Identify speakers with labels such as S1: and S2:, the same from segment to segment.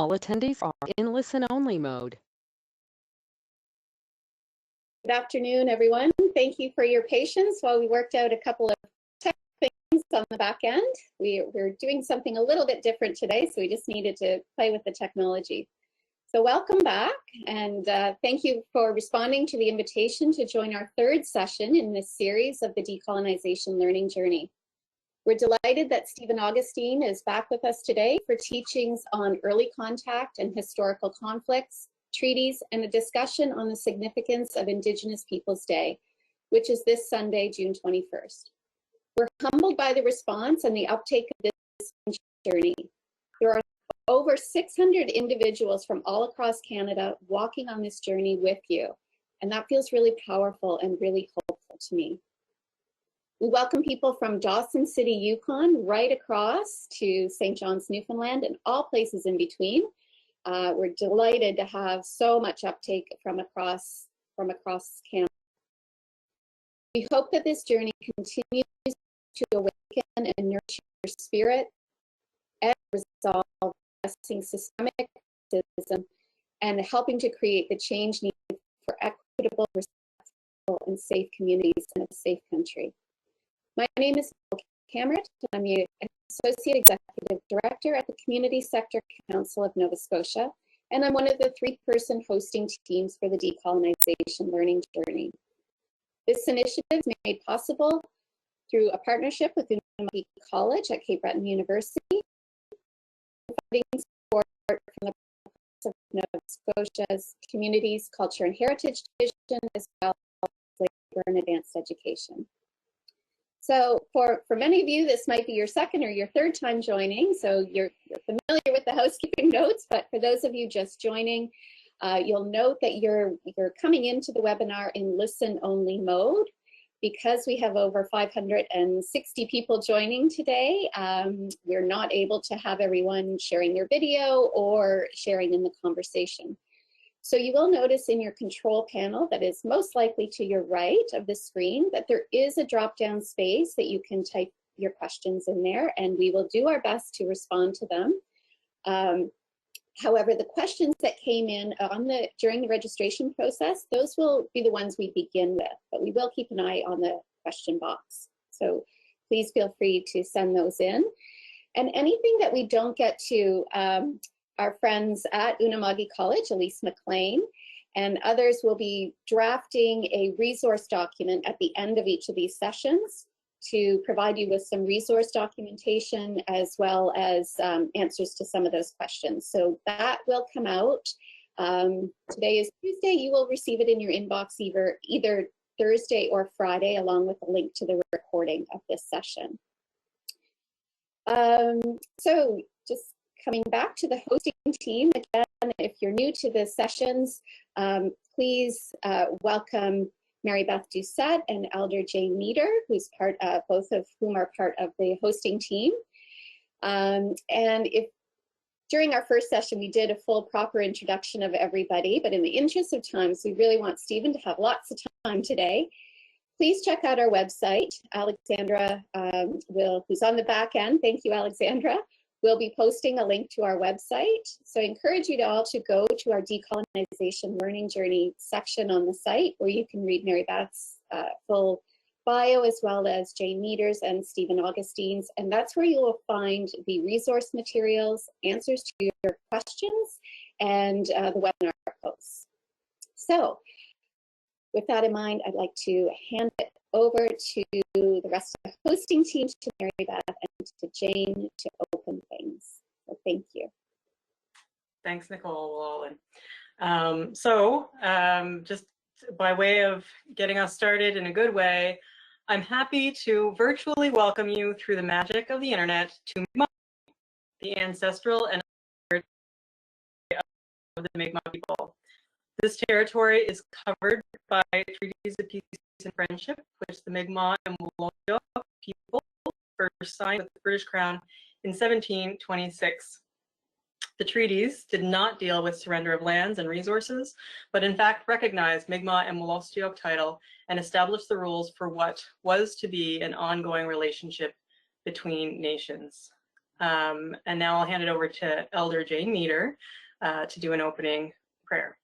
S1: All attendees are in listen-only mode.
S2: Good afternoon, everyone. Thank you for your patience while we worked out a couple of tech things on the back end. We're doing something a little bit different today, so we just needed to play with the technology. So welcome back, and thank you for responding to the invitation to join our third session in this series of the Decolonization Learning Journey. We're delighted that Stephen Augustine is back with us today for teachings on early contact and historical conflicts, treaties, and a discussion on the significance of Indigenous Peoples Day, which is this Sunday, June 21st. We're humbled by the response and the uptake of this journey. There are over 600 individuals from all across Canada walking on this journey with you, and that feels really powerful and really hopeful to me. We welcome people from Dawson City, Yukon, right across to St. John's, Newfoundland, and all places in between. We're delighted to have so much uptake from across Canada. We hope that this journey continues to awaken and nurture your spirit and resolve addressing systemic racism and helping to create the change needed for equitable, respectful, and safe communities in a safe country. My name is Cameron. I'm the Associate Executive Director at the Community Sector Council of Nova Scotia, and I'm one of the three-person hosting teams for the Decolonization Learning Journey. This initiative is made possible through a partnership with Untitled College at Cape Breton University, providing support from the Province of Nova Scotia's Communities, Culture and Heritage Division, as well as Labour and Advanced Education. So for many of you, this might be your second or your third time joining, so you're familiar with the housekeeping notes, but for those of you just joining, you'll note that you're coming into the webinar in listen-only mode. Because we have over 560 people joining today, we're not able to have everyone sharing their video or sharing in the conversation. So you will notice in your control panel that is most likely to your right of the screen that there is a drop-down space that you can type your questions in there, and we will do our best to respond to them. However, the questions that came in during the registration process, those will be the ones we begin with, but we will keep an eye on the question box. So please feel free to send those in. And anything that we don't get to, our friends at Unama'ki College, Elise McLean, and others will be drafting a resource document at the end of each of these sessions to provide you with some resource documentation as well as answers to some of those questions. So that will come out. Today is Tuesday. You will receive it in your inbox either Thursday or Friday, along with a link to the recording of this session. So just coming back to the hosting team, again, if you're new to the sessions, please welcome Mary Beth Doucette and Elder Jane Meader, who's both of whom are part of the hosting team. And if during our first session, we did a full proper introduction of everybody, but in the interest of time, so we really want Stephen to have lots of time today. Please check out our website. Alexandra who's on the back end, thank you, Alexandra, will be posting a link to our website. So I encourage you all to go to our Decolonization Learning Journey section on the site, where you can read Mary Beth's full bio, as well as Jane Meader's and Stephen Augustine's. And that's where you will find the resource materials, answers to your questions, and the webinar posts. So with that in mind, I'd like to hand it over to the rest of the hosting team, to Mary Beth and to Jane, to open things. So thank you.
S3: Thanks, Nicole. Just by way of getting us started in a good way, I'm happy to virtually welcome you through the magic of the internet to Mi'kmaq, the ancestral and of the Mi'kmaq people. This territory is covered by treaties of peace and friendship, which the Mi'kmaq and Wolastoq people first signed with the British Crown in 1726. The treaties did not deal with surrender of lands and resources, but in fact recognized Mi'kmaq and Wolastoq title and established the rules for what was to be an ongoing relationship between nations. And now I'll hand it over to Elder Jane Meter to do an opening prayer.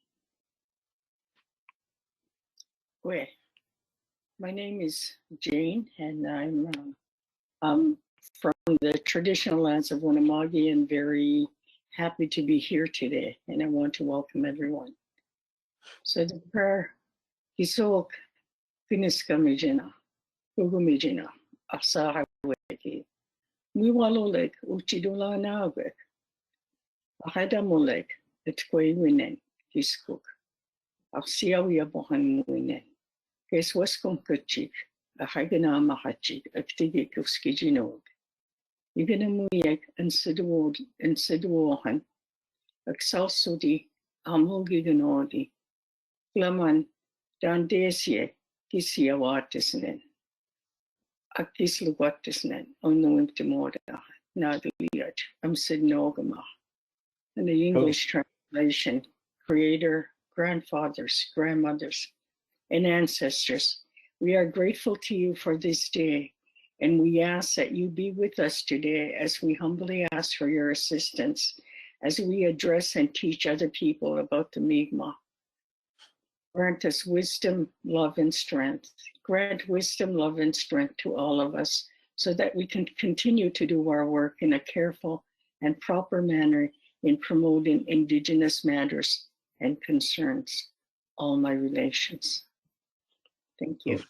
S4: Well, my name is Jane, and I'm from the traditional lands of Winnemagi and very happy to be here today, and I want to welcome everyone. So the prayer, Kisok Kiniskamijina, Ugumijina, Asahaweki, Miwalolek, Uchidula Nagek, Ahadamolek, Etkwe Winen, Kiskuk, Aksiawia Bohan Winen, Keswaskom Kachik, Ahagana Mahachik, Aktigi Kuskijinog, Iganamuyak and Sidwohan, Axalsudi, Amulgiganodi, Glaman, Dandesie, Kisiawatisnen, Akisluwatisnen, unknowing to Moda, Nadliat, Sidnogama. In the English translation, creator, grandfathers, grandmothers, and ancestors, we are grateful to you for this day, and we ask that you be with us today as we humbly ask for your assistance as we address and teach other people about the Mi'kmaq. Grant us wisdom, love, and strength. Grant wisdom, love, and strength to all of us so that we can continue to do our work in a careful and proper manner in promoting Indigenous matters and concerns, all my relations. Thank you.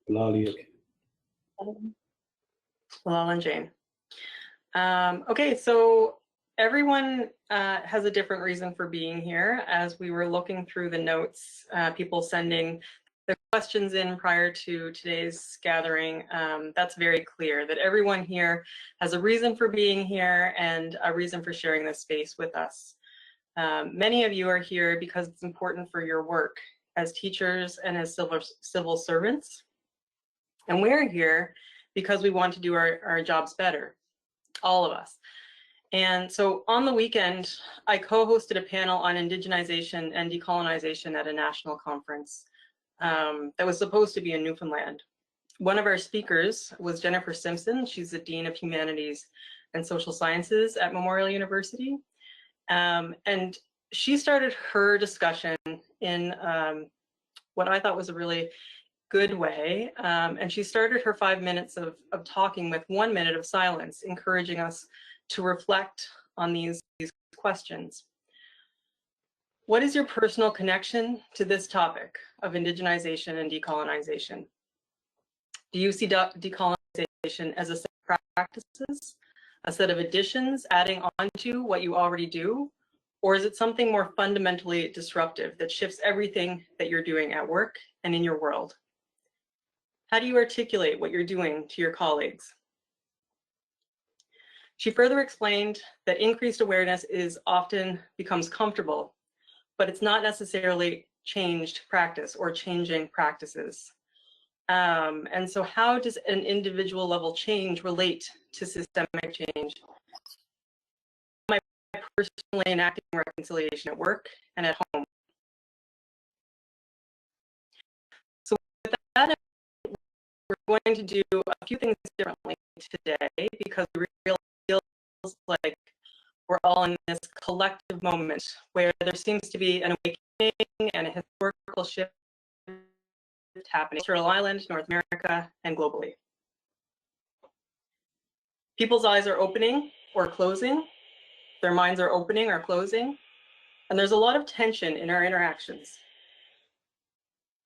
S3: Hello, and Jane. Okay, so everyone has a different reason for being here. As we were looking through the notes, people sending the questions in prior to today's gathering, that's very clear that everyone here has a reason for being here and a reason for sharing this space with us. Many of you are here because it's important for your work as teachers and as civil servants. And we're here because we want to do our jobs better, all of us. And so on the weekend, I co-hosted a panel on indigenization and decolonization at a national conference that was supposed to be in Newfoundland. One of our speakers was Jennifer Simpson. She's the Dean of Humanities and Social Sciences at Memorial University. And she started her discussion in what I thought was a really good way. And she started her 5 minutes of talking with 1 minute of silence, encouraging us to reflect on these questions. What is your personal connection to this topic of indigenization and decolonization? Do you see decolonization as a set of practices, a set of additions adding on to what you already do? Or is it something more fundamentally disruptive that shifts everything that you're doing at work and in your world? How do you articulate what you're doing to your colleagues? She further explained that increased awareness often becomes comfortable, but it's not necessarily changed practice or changing practices. And so how does an individual level change relate to systemic change? Am I personally enacting reconciliation at work and at home? So with that, we're going to do a few things differently today because we really feels like we're all in this collective moment where there seems to be an awakening and a historical shift happening on Turtle Island, North America, and globally. People's eyes are opening or closing, their minds are opening or closing, and there's a lot of tension in our interactions.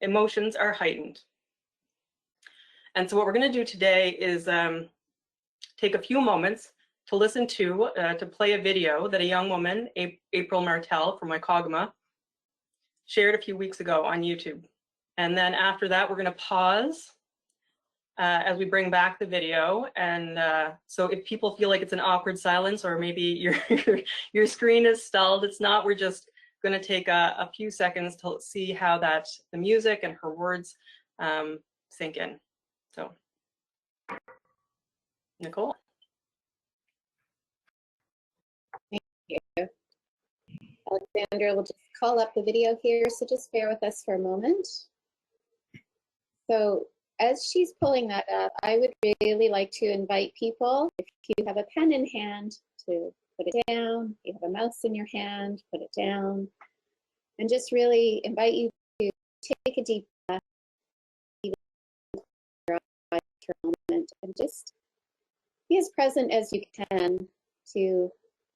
S3: Emotions are heightened. And so what we're going to do today is take a few moments to listen to play a video that a young woman, April Martel from Waikagama, shared a few weeks ago on YouTube. And then after that, we're going to pause as we bring back the video. And so if people feel like it's an awkward silence or maybe your screen is stalled, it's not. We're just going to take a few seconds to see how the music and her words sink in. So, Nicole.
S2: Thank you. Alexandra will just call up the video here, so just bear with us for a moment. So as she's pulling that up, I would really like to invite people, if you have a pen in hand, to put it down. If you have a mouse in your hand, put it down. And just really invite you to take a deep breath, even your eyes for a moment, and just be as present as you can to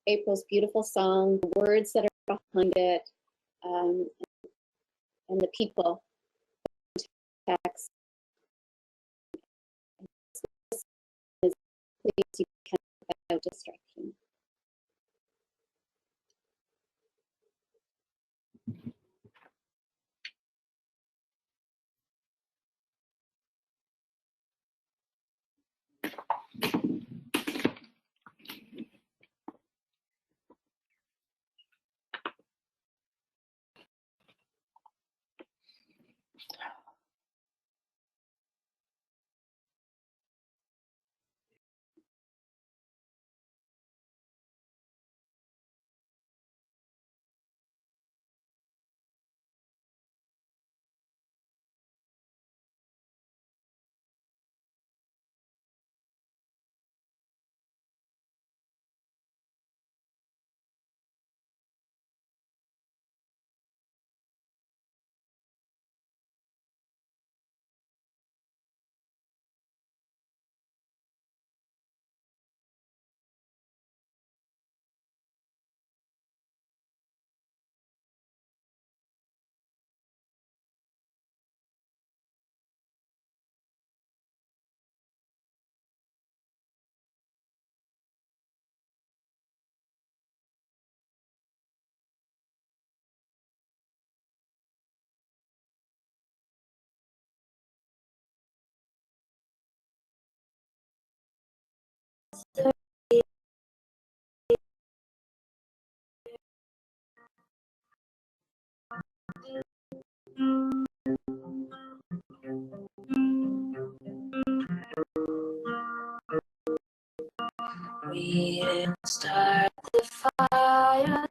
S2: April's beautiful song, the words that are behind it, and the people, text. As please you can without distraction.
S5: We didn't start the fire.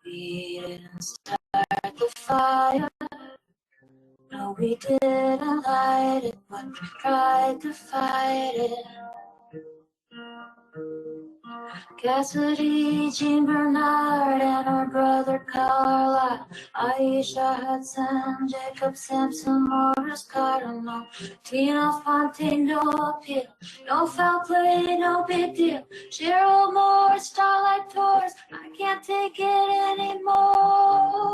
S5: We didn't start the fire. No, we didn't light it, but we tried to fight it. Cassidy, Jean Bernard, and our brother Carla, Aisha Hudson, Jacob Simpson, Morris Cardinal, Tina Fonte, no appeal, no foul play, no big deal. Cheryl Moore, Starlight Tours, I can't take it anymore.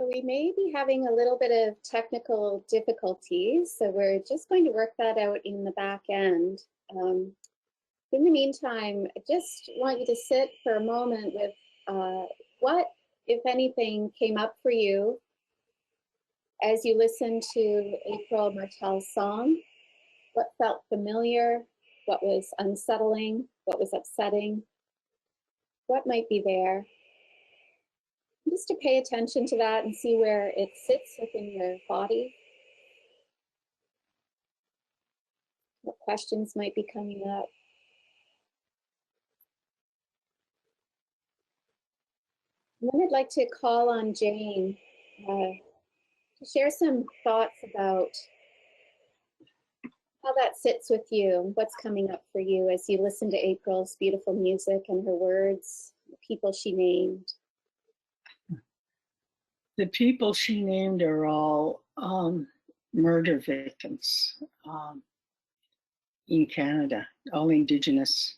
S2: We may be having a little bit of technical difficulties, so we're just going to work that out in the back end. In the meantime, I just want you to sit for a moment with what, if anything, came up for you as you listened to April Martell's song. What felt familiar, what was unsettling, what was upsetting, what might be there. Just to pay attention to that and see where it sits within your body. What questions might be coming up. And then I'd like to call on Jane to share some thoughts about how that sits with you, what's coming up for you as you listen to April's beautiful music and her words, the people she named.
S4: The people she named are all murder victims in Canada, all Indigenous,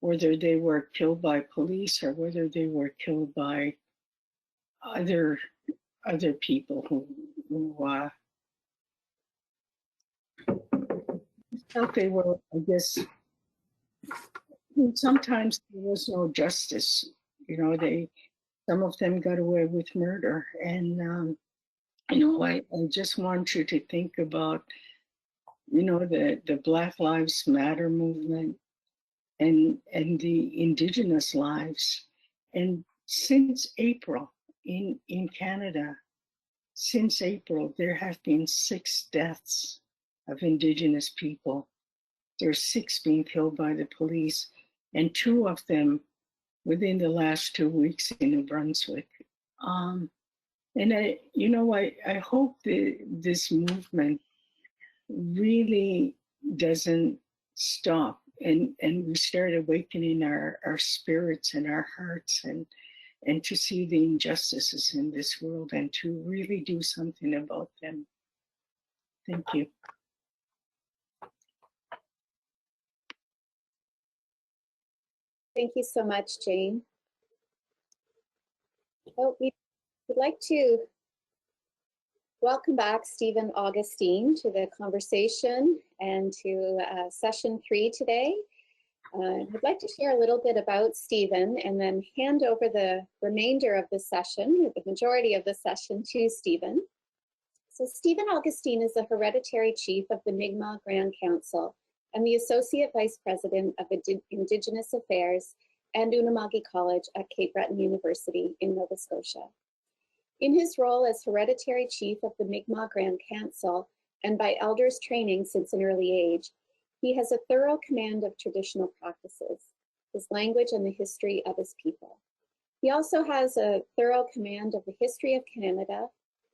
S4: whether they were killed by police or whether they were killed by other people who felt they were, I guess, sometimes there was no justice. You know, some of them got away with murder. And, you know, I just want you to think about, you know, the Black Lives Matter movement and the Indigenous lives. And since April in Canada, since April, there have been 6 deaths of Indigenous people. There's 6 being killed by the police, and 2 of them within the last 2 weeks in New Brunswick. And I hope this movement really doesn't stop and we start awakening our spirits and our hearts and to see the injustices in this world and to really do something about them. Thank you.
S2: Thank you so much, Jane. Well, we would like to welcome back Stephen Augustine to the conversation and to session 3 today. I'd like to share a little bit about Stephen and then hand over the remainder of the session, the majority of the session, to Stephen. So Stephen Augustine is the hereditary chief of the Mi'kmaq Grand Council and the Associate Vice President of Indigenous Affairs and Unama'ki College at Cape Breton University in Nova Scotia. In his role as hereditary chief of the Mi'kmaq Grand Council and by elders training since an early age, he has a thorough command of traditional practices, his language and the history of his people. He also has a thorough command of the history of Canada,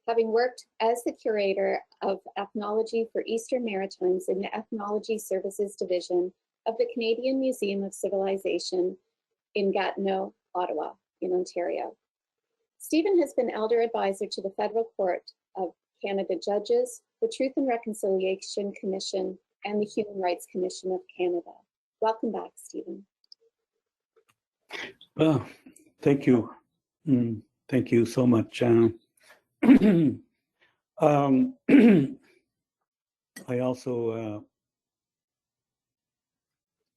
S2: having worked as the curator of ethnology for Eastern Maritimes in the Ethnology Services Division of the Canadian Museum of Civilization in Gatineau, Ottawa, in Ontario. Stephen has been elder advisor to the Federal Court of Canada Judges, the Truth and Reconciliation Commission, and the Human Rights Commission of Canada. Welcome back, Stephen.
S6: Well, thank you. Thank you so much. I also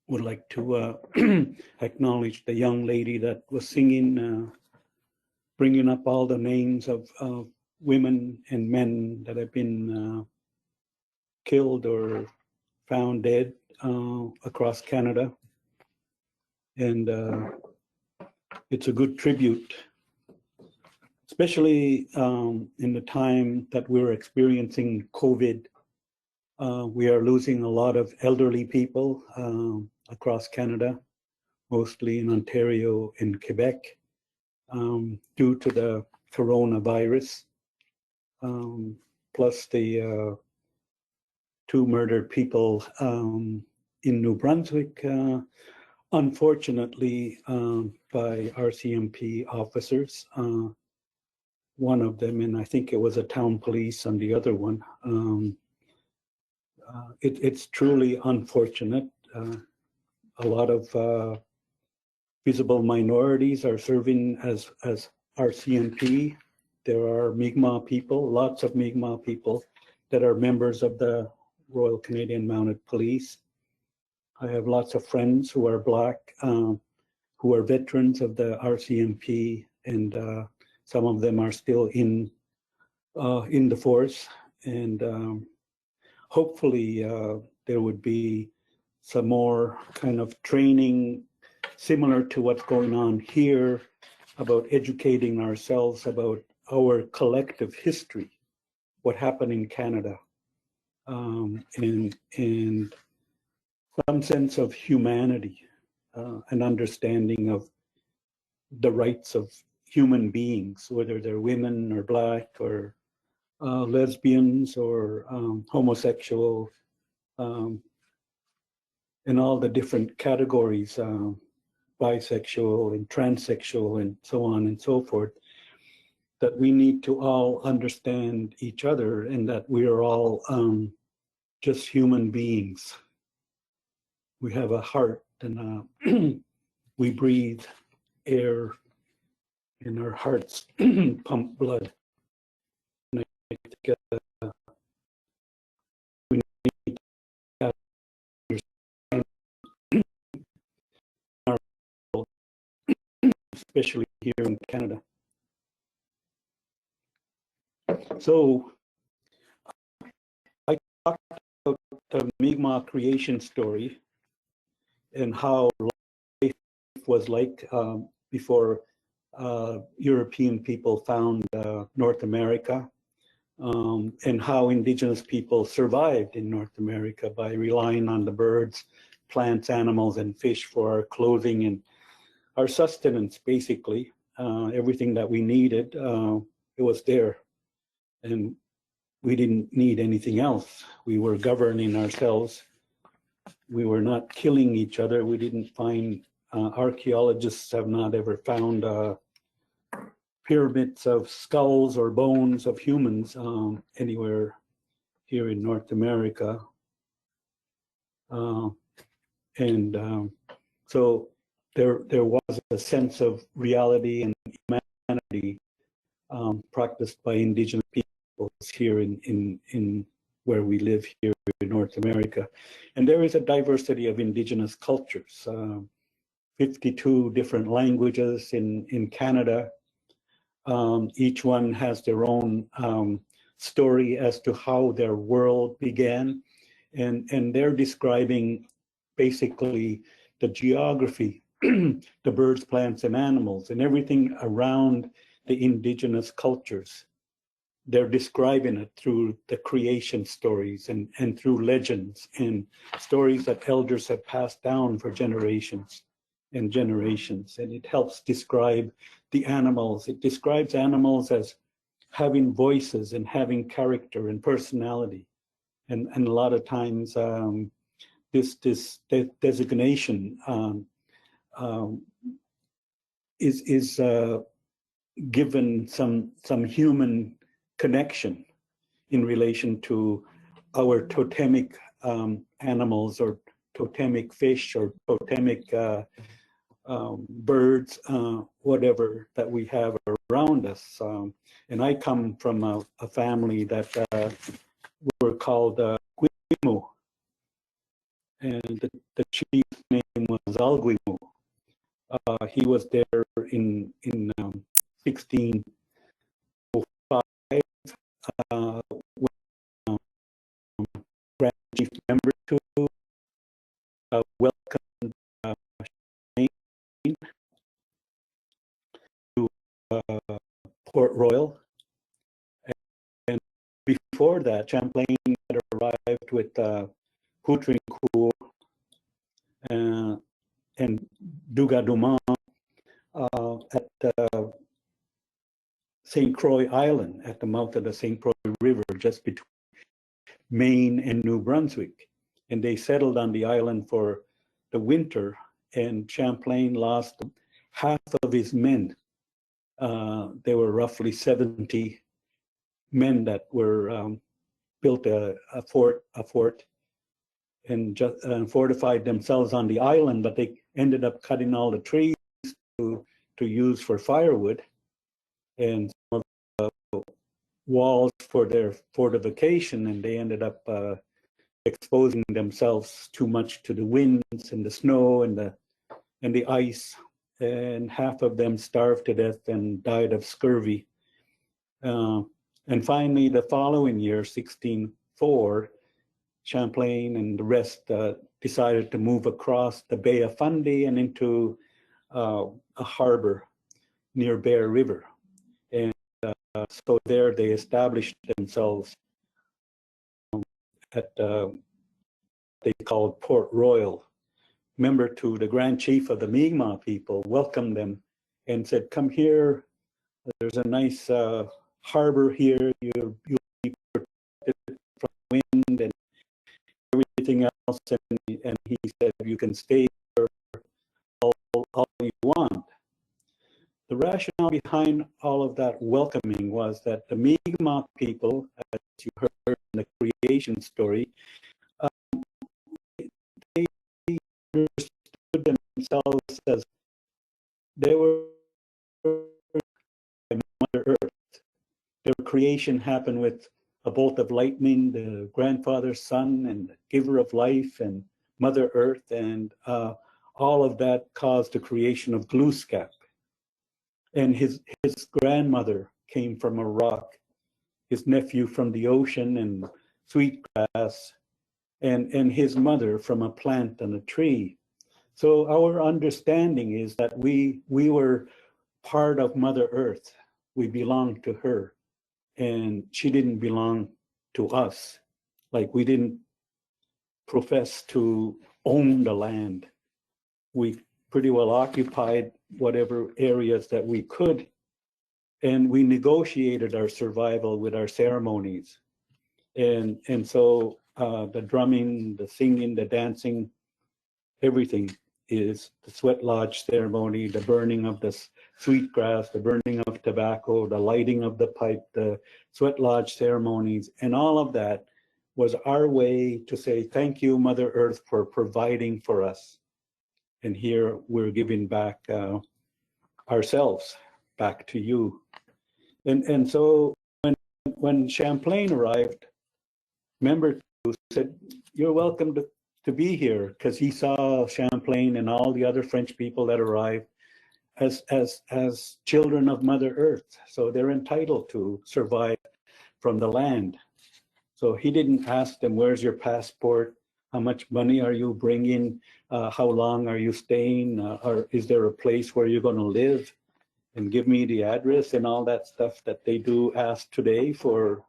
S6: would like to acknowledge the young lady that was singing, bringing up all the names of women and men that have been killed or found dead across Canada. And it's a good tribute, especially in the time that we're experiencing COVID. We are losing a lot of elderly people across Canada, mostly in Ontario and Quebec, due to the coronavirus, plus the 2 murdered people in New Brunswick, unfortunately, by RCMP officers. One of them, and I think it was a town police on the other one. It's truly unfortunate. A lot of visible minorities are serving as RCMP. there are Mi'kmaq people, lots of Mi'kmaq people that are members of the Royal Canadian Mounted Police. I have lots of friends who are Black, who are veterans of the RCMP, and some of them are still in the force. And hopefully there would be some more kind of training similar to what's going on here about educating ourselves about our collective history, what happened in Canada, and some sense of humanity, an understanding of the rights of human beings, whether they're women or Black or lesbians or homosexual, and all the different categories, bisexual and transsexual and so on and so forth, that we need to all understand each other and that we are all just human beings. We have a heart and we breathe air and our hearts pump blood. And I think we need to understand our world, especially here in Canada. So I talked about the Mi'kmaq creation story and how life was like before European people found North America, and how Indigenous people survived in North America by relying on the birds, plants, animals, and fish for our clothing and our sustenance, basically. Everything that we needed, it was there. And we didn't need anything else. We were governing ourselves. We were not killing each other. We didn't find, archaeologists have not ever found pyramids of skulls or bones of humans anywhere here in North America. So there was a sense of reality and humanity practiced by Indigenous peoples here in where we live here in North America. And there is a diversity of Indigenous cultures, 52 different languages in Canada. Each one has their own story as to how their world began. And they're describing basically the geography, the birds, plants, and animals, and everything around the Indigenous cultures. They're describing it through the creation stories and through legends and stories that elders have passed down for generations and generations. And it helps describe the animals. It describes animals as having voices and having character and personality. And a lot of times this designation is given some human connection in relation to our totemic animals or totemic fish or totemic birds, whatever that we have around us. And I come from a family that were called Guimu, and the chief's name was Alguimu. He was there in 1605 when Grand Chief Member to welcomed to Port Royal. And before that, Champlain had arrived with Poutrincourt and Dougadouman at St. Croix Island at the mouth of the St. Croix River, just between Maine and New Brunswick. And they settled on the island for the winter, and Champlain lost half of his men. There were roughly 70 men that were built a fort and just fortified themselves on the island, but they ended up cutting all the trees to use for firewood. And some of walls for their fortification, and they ended up exposing themselves too much to the winds and the snow and the ice, and half of them starved to death and died of scurvy. And finally, the following year, 1604, Champlain and the rest decided to move across the Bay of Fundy and into a harbor near Bear River. And so there they established themselves at they called Port Royal. Member to the Grand Chief of the Mi'kmaq people welcomed them and said, "Come here. There's a nice harbor here. You'll be protected from wind and everything else." And he said, "You can stay here all you want." The rationale behind all of that welcoming was that the Mi'kmaq people, as you heard in the creation story, they understood themselves as they were Mother Earth. Their creation happened with a bolt of lightning, the grandfather, son, and the giver of life, and Mother Earth, and all of that caused the creation of Glooskap. And his grandmother came from a rock, his nephew from the ocean and sweetgrass, and his mother from a plant and a tree. So our understanding is that we were part of Mother Earth. We belonged to her, and she didn't belong to us. Like, we didn't profess to own the land. We pretty well occupied whatever areas that we could, and we negotiated our survival with our ceremonies. And so the drumming, the singing, the dancing, everything is the sweat lodge ceremony, the burning of the sweetgrass, the burning of tobacco, the lighting of the pipe, the sweat lodge ceremonies, and all of that was our way to say, thank you, Mother Earth, for providing for us. And here we're giving back ourselves back to you. And so when Champlain arrived, Member said, "You're welcome to be here," because he saw Champlain and all the other French people that arrived as children of Mother Earth. So they're entitled to survive from the land. So he didn't ask them, "Where's your passport? How much money are you bringing? How long are you staying? Or is there a place where you're going to live? And give me the address," and all that stuff that they do ask today for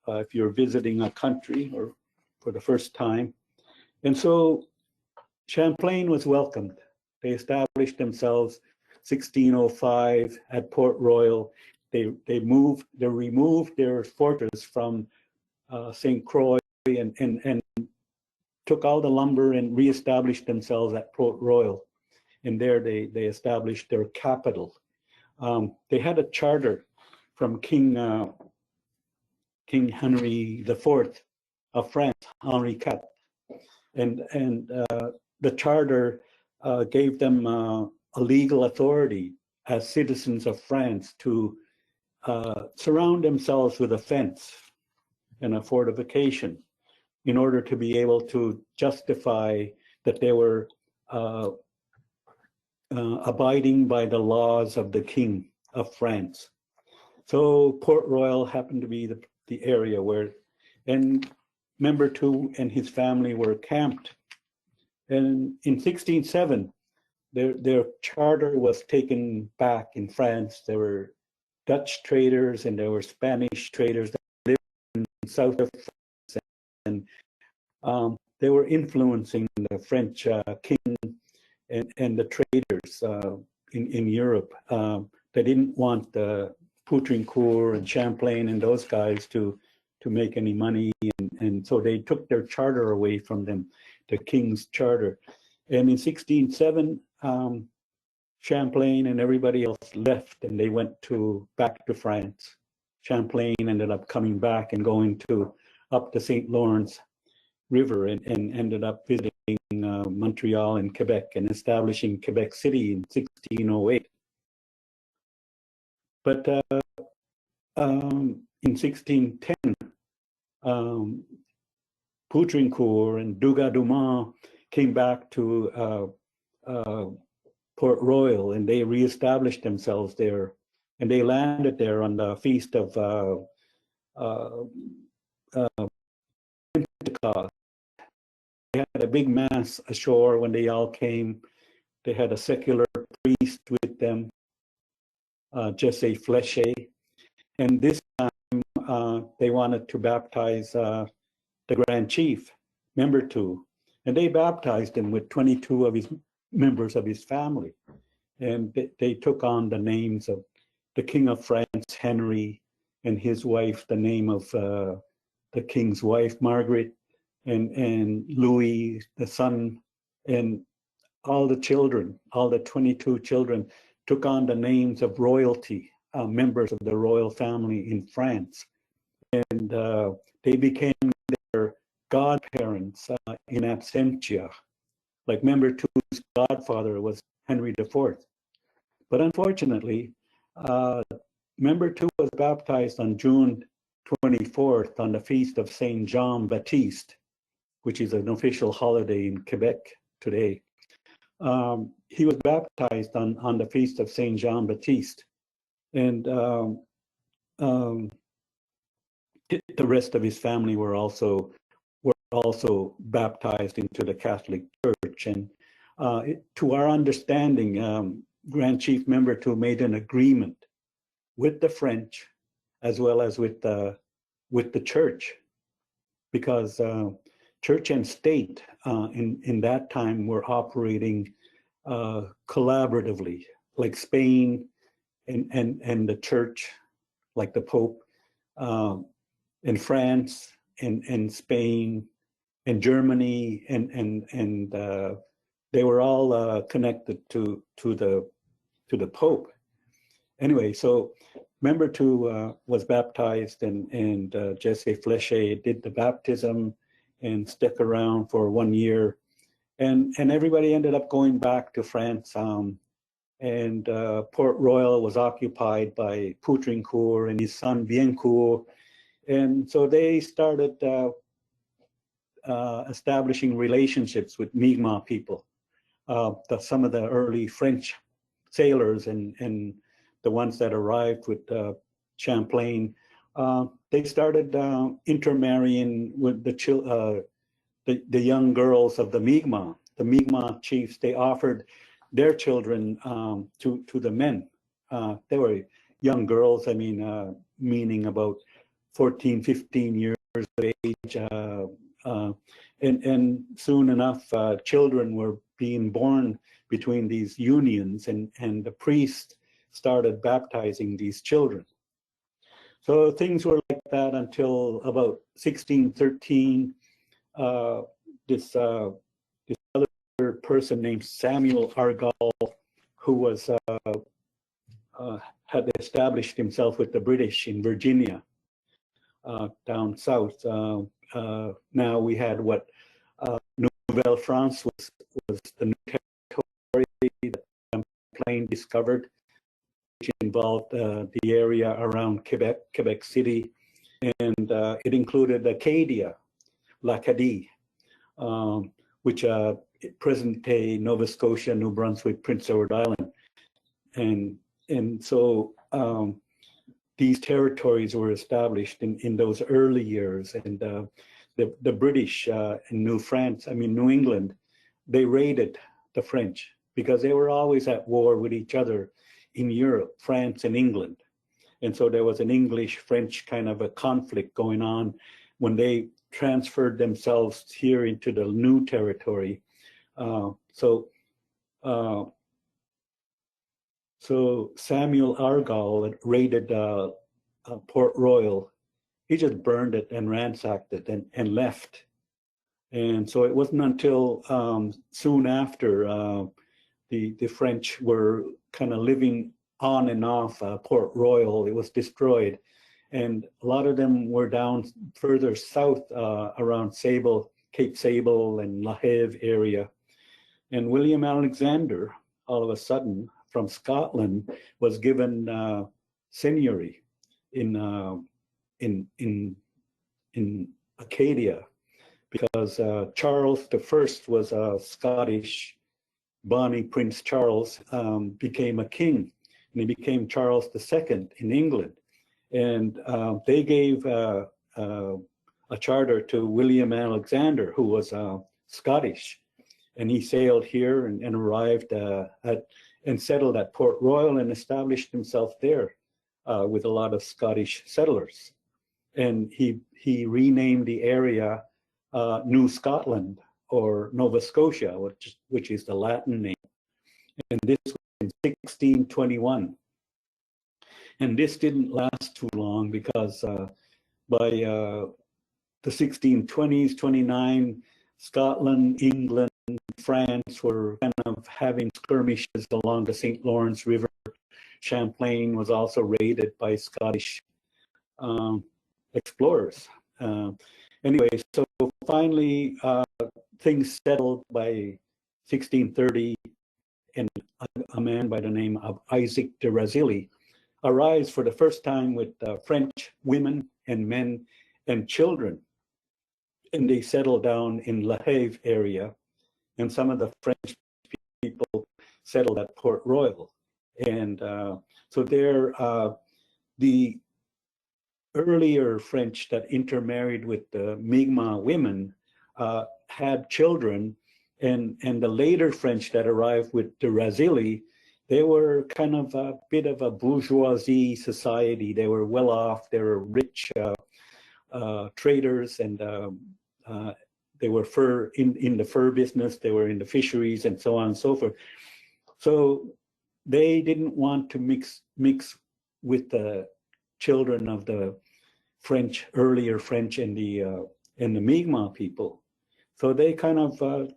S6: if you're visiting a country or for the first time. And so Champlain was welcomed. They established themselves 1605 at Port Royal. They removed their fortress from St. Croix and took all the lumber and reestablished themselves at Port Royal. And there they established their capital. They had a charter from King Henry IV of France, Henri IV. And the charter gave them a legal authority as citizens of France to surround themselves with a fence and a fortification in order to be able to justify that they were abiding by the laws of the King of France. So Port Royal happened to be the area where, and Member Two and his family were camped. And in 1607, their charter was taken back in France. There were Dutch traders and there were Spanish traders that lived in south of France, and they were influencing the French king and the traders in Europe. They didn't want Poutrincourt and Champlain and those guys to make any money, and so they took their charter away from them, the king's charter. And in 1607, Champlain and everybody else left, and they went back to France. Champlain ended up coming back and going up the St. Lawrence River and ended up visiting Montreal and Quebec and establishing Quebec City in 1608. But in 1610, Poutrincourt and Douga-Dumont came back to Port Royal, and they reestablished themselves there, and they landed there on the feast of Pentecost. They had a big mass ashore when they all came. They had a secular priest with them, Jesse Flechet, and this time they wanted to baptize the Grand Chief, member two, and they baptized him with 22 of his members of his family, and they took on the names of the King of France, Henry, and his wife, the name of the king's wife, Margaret, and Louis, the son, and all the children, all the 22 children, took on the names of royalty, members of the royal family in France, and they became their godparents in absentia. Like member two's godfather was Henry IV. But unfortunately, member two was baptized on June 24th on the feast of Saint Jean Baptiste, which is an official holiday in Quebec today. He was baptized on the feast of Saint Jean Baptiste, and the rest of his family were also baptized into the Catholic Church. And to our understanding, Grand Chief Member Two made an agreement with the French as well as with the Church, because Church and state in that time were operating collaboratively, like Spain and the Church, like the Pope, and France and Spain and Germany, and they were all connected to the Pope. Anyway, so member two was baptized, and Jesse Flechet did the baptism and stuck around for 1 year, and everybody ended up going back to France, and Port Royal was occupied by Poutrincourt and his son Biencourt, and so they started establishing relationships with Mi'kmaq people. Some of the early French sailors and the ones that arrived with Champlain, they started intermarrying with the young girls of the Mi'kmaq. The Mi'kmaq chiefs, they offered their children to the men. They were young girls, I mean, meaning about 14, 15 years of age. And soon enough, children were being born between these unions, and the priest started baptizing these children. So things were like that until about 1613. This other person named Samuel Argall, who was had established himself with the British in Virginia, down south. Now we had what Nouvelle France was the new territory that Champlain discovered, which involved the area around Quebec City, and it included Acadia, l'Acadie, which present-day Nova Scotia, New Brunswick, Prince Edward Island, and so these territories were established in those early years, and the British in New England, they raided the French because they were always at war with each other in Europe, France and England. And so there was an English-French kind of a conflict going on when they transferred themselves here into the new territory. So Samuel Argall raided Port Royal. He just burned it and ransacked it and left. And so it wasn't until soon after the French were kind of living on and off Port Royal. It was destroyed. And a lot of them were down further south around Sable, Cape Sable and La Heve area. And William Alexander, all of a sudden, from Scotland, was given seigneury in in Acadia, because Charles the First was a Scottish Bonnie Prince Charles, became a king, and he became Charles II in England. And they gave a charter to William Alexander, who was Scottish, and he sailed here and arrived and settled at Port Royal and established himself there with a lot of Scottish settlers. And he renamed the area New Scotland, or Nova Scotia, which is the Latin name. And this was in 1621. And this didn't last too long, because by the 1620s, 29, Scotland, England, France were kind of having skirmishes along the St. Lawrence River. Champlain was also raided by Scottish explorers. Anyway, so finally things settled by 1630, and a man by the name of Isaac de Razilly arrives for the first time with French women and men and children. And they settled down in La Have area, and some of the French people settled at Port Royal. And so there, the earlier French that intermarried with the Mi'kmaq women had children, and the later French that arrived with de Razilly, they were kind of a bit of a bourgeoisie society. They were well off, they were rich traders, and they were in the fur business, they were in the fisheries, and so on and so forth. So they didn't want to mix with the children of the French, earlier French, and the Mi'kmaq people. So they kind of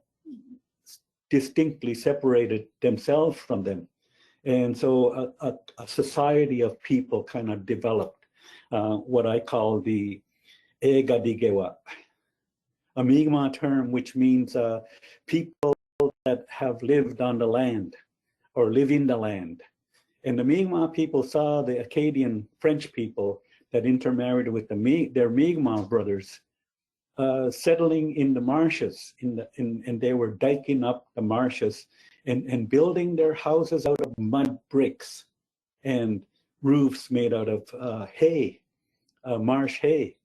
S6: distinctly separated themselves from them. And so a society of people kind of developed, what I call the Egadigewa, a Mi'kmaq term which means people that have lived on the land or live in the land. And the Mi'kmaq people saw the Acadian French people that intermarried with their Mi'kmaq brothers settling in the marshes, and they were diking up the marshes and building their houses out of mud bricks and roofs made out of hay, marsh hay.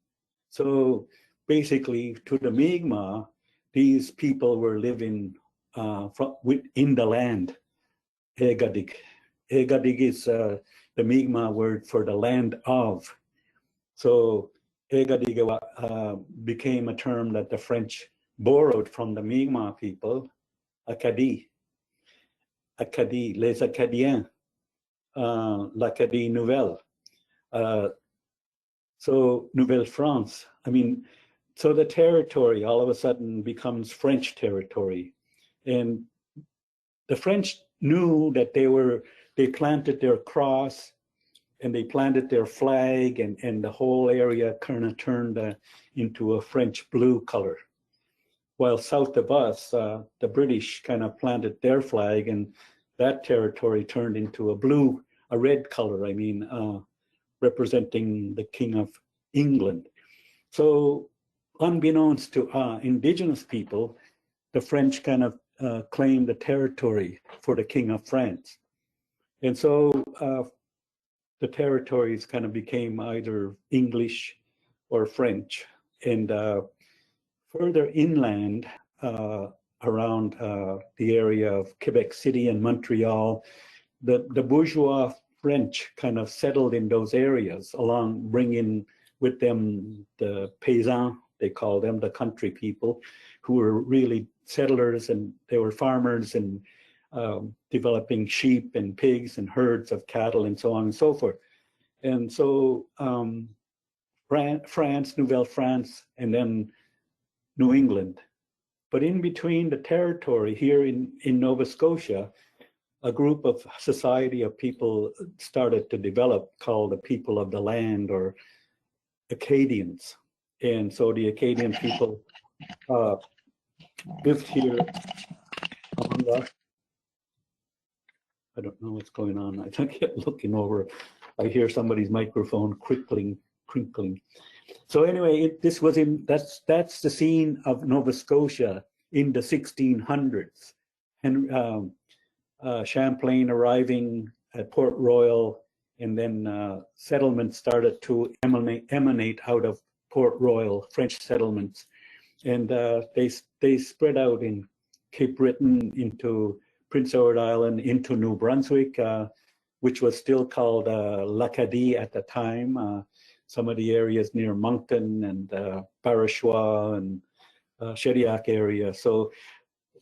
S6: So basically, to the Mi'kmaq, these people were living in the land. Egadig. Egadig is the Mi'kmaq word for the land of. So Egadigewa became a term that the French borrowed from the Mi'kmaq people, Acadie. Acadie, les Acadiens, l'Acadie Nouvelle. So Nouvelle France. I mean, so the territory all of a sudden becomes French territory. And the French knew that they planted their cross and they planted their flag, and the whole area kind of turned into a French blue color. While south of us, the British kind of planted their flag, and that territory turned into a red color, I mean, representing the King of England. So unbeknownst to Indigenous people, the French kind of claimed the territory for the King of France. And so the territories kind of became either English or French. And further inland around the area of Quebec City and Montreal, the bourgeois French kind of settled in those areas, along bringing with them the paysans, they call them, the country people, who were really settlers, and they were farmers and developing sheep and pigs and herds of cattle and so on and so forth. And so France, Nouvelle France, and then New England. But in between the territory here in Nova Scotia, a group of society of people started to develop called the people of the land, or Acadians. And so the Acadian people lived here on the, I don't know what's going on. I kept looking over. I hear somebody's microphone crickling crinkling. So anyway, that's the scene of Nova Scotia in the 1600s, and Champlain arriving at Port Royal, and then settlements started to emanate out of Port Royal, French settlements, and they spread out in Cape Breton, into Prince Edward Island, into New Brunswick, which was still called l'Acadie at the time. Some of the areas near Moncton and Parachois and Shediac area. So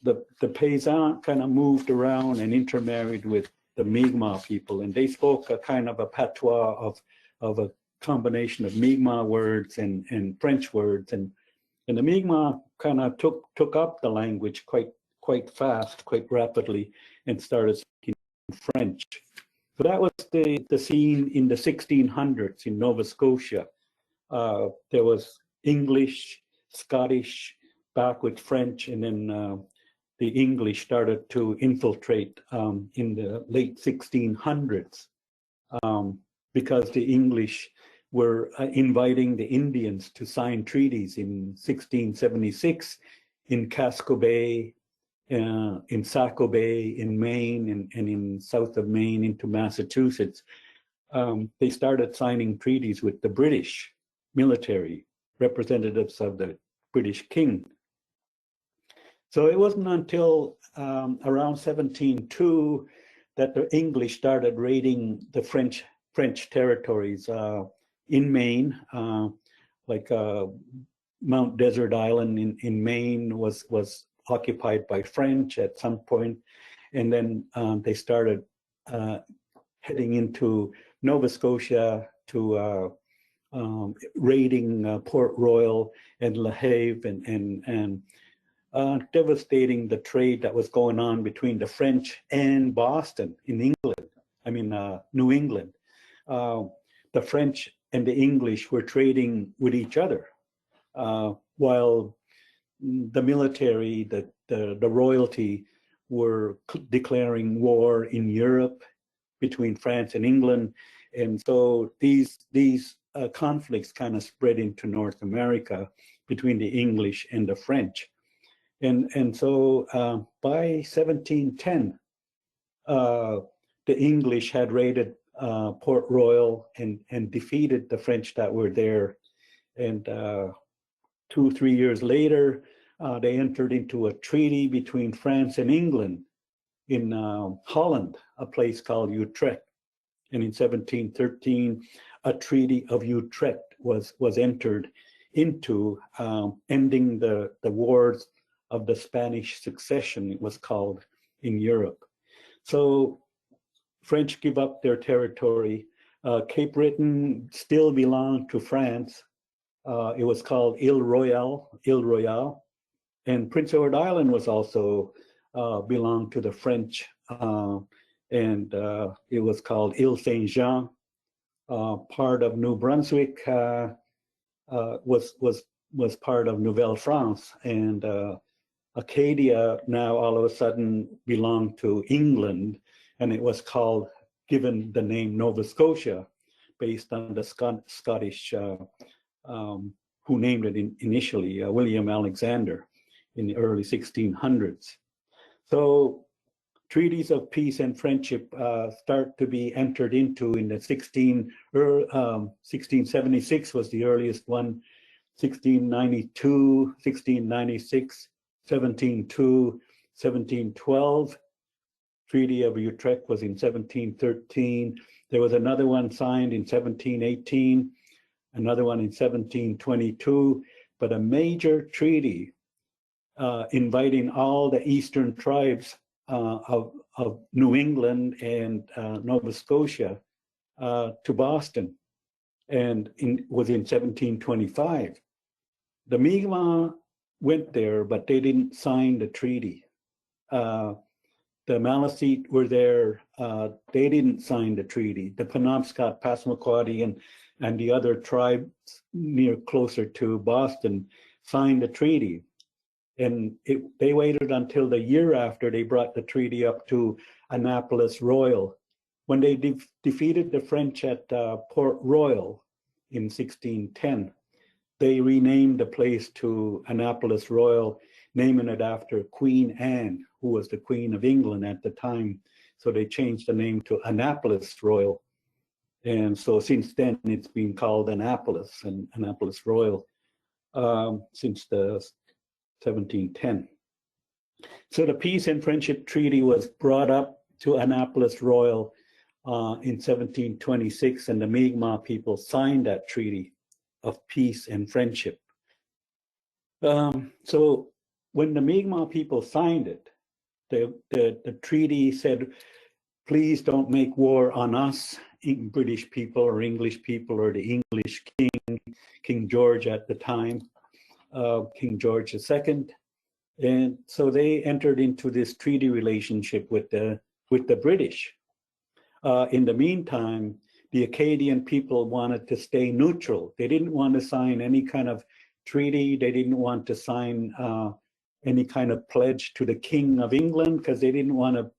S6: the Paysans kind of moved around and intermarried with the Mi'kmaq people, and they spoke a kind of a patois of a combination of Mi'kmaq words and French words, and the Mi'kmaq kind of took up the language quite fast, quite rapidly, and started speaking French. So that was the scene in the 1600s in Nova Scotia. There was English, Scottish, back with French, and then the English started to infiltrate in the late 1600s because the English were inviting the Indians to sign treaties in 1676 in Casco Bay, in Saco Bay, in Maine, and in south of Maine into Massachusetts. They started signing treaties with the British military, representatives of the British king. So it wasn't until around 1702 that the English started raiding the French territories in Maine, like Mount Desert Island in Maine was occupied by French at some point, and then they started heading into Nova Scotia to raiding Port Royal and La Havre and devastating the trade that was going on between the French and Boston in England. I mean, New England. The French and the English were trading with each other, while the military, the royalty, were declaring war in Europe between France and England, and so these conflicts kind of spread into North America between the English and the French, and so by 1710, the English had raided Port Royal and defeated the French that were there, and 2-3 years later, they entered into a treaty between France and England in Holland, a place called Utrecht. And in 1713, a Treaty of Utrecht was entered into, ending the wars of the Spanish Succession, it was called, in Europe. So French give up their territory. Cape Breton still belonged to France. It was called Ile Royale. And Prince Edward Island was also belonged to the French, and it was called Ile Saint-Jean. Part of New Brunswick was part of Nouvelle-France, and Acadia now all of a sudden belonged to England, and it was given the name Nova Scotia, based on the Scottish who named it initially, William Alexander, in the early 1600s. So treaties of peace and friendship start to be entered into in the 1676 was the earliest one, 1692, 1696, 1702, 1712. Treaty of Utrecht was in 1713. There was another one signed in 1718, another one in 1722, but a major treaty inviting all the eastern tribes of New England and Nova Scotia to Boston, and was in 1725. The Mi'kmaq went there, but they didn't sign the treaty. The Maliseet were there, they didn't sign the treaty. The Penobscot, Passamaquoddy, and the other tribes closer to Boston signed the treaty. And they waited until the year after they brought the treaty up to Annapolis Royal. When they defeated the French at Port Royal in 1610. They renamed the place to Annapolis Royal, naming it after Queen Anne, who was the Queen of England at the time. So they changed the name to Annapolis Royal. And so since then, it's been called Annapolis and Annapolis Royal since the 1710. So the Peace and Friendship Treaty was brought up to Annapolis Royal in 1726, and the Mi'kmaq people signed that treaty of peace and friendship. So when the Mi'kmaq people signed it, the treaty said, please don't make war on us, British people or English people or the English king, King George at the time, King George II. And so they entered into this treaty relationship with the British. In the meantime, the Acadian people wanted to stay neutral. They didn't want to sign any kind of treaty. They didn't want to sign any kind of pledge to the King of England because they didn't want to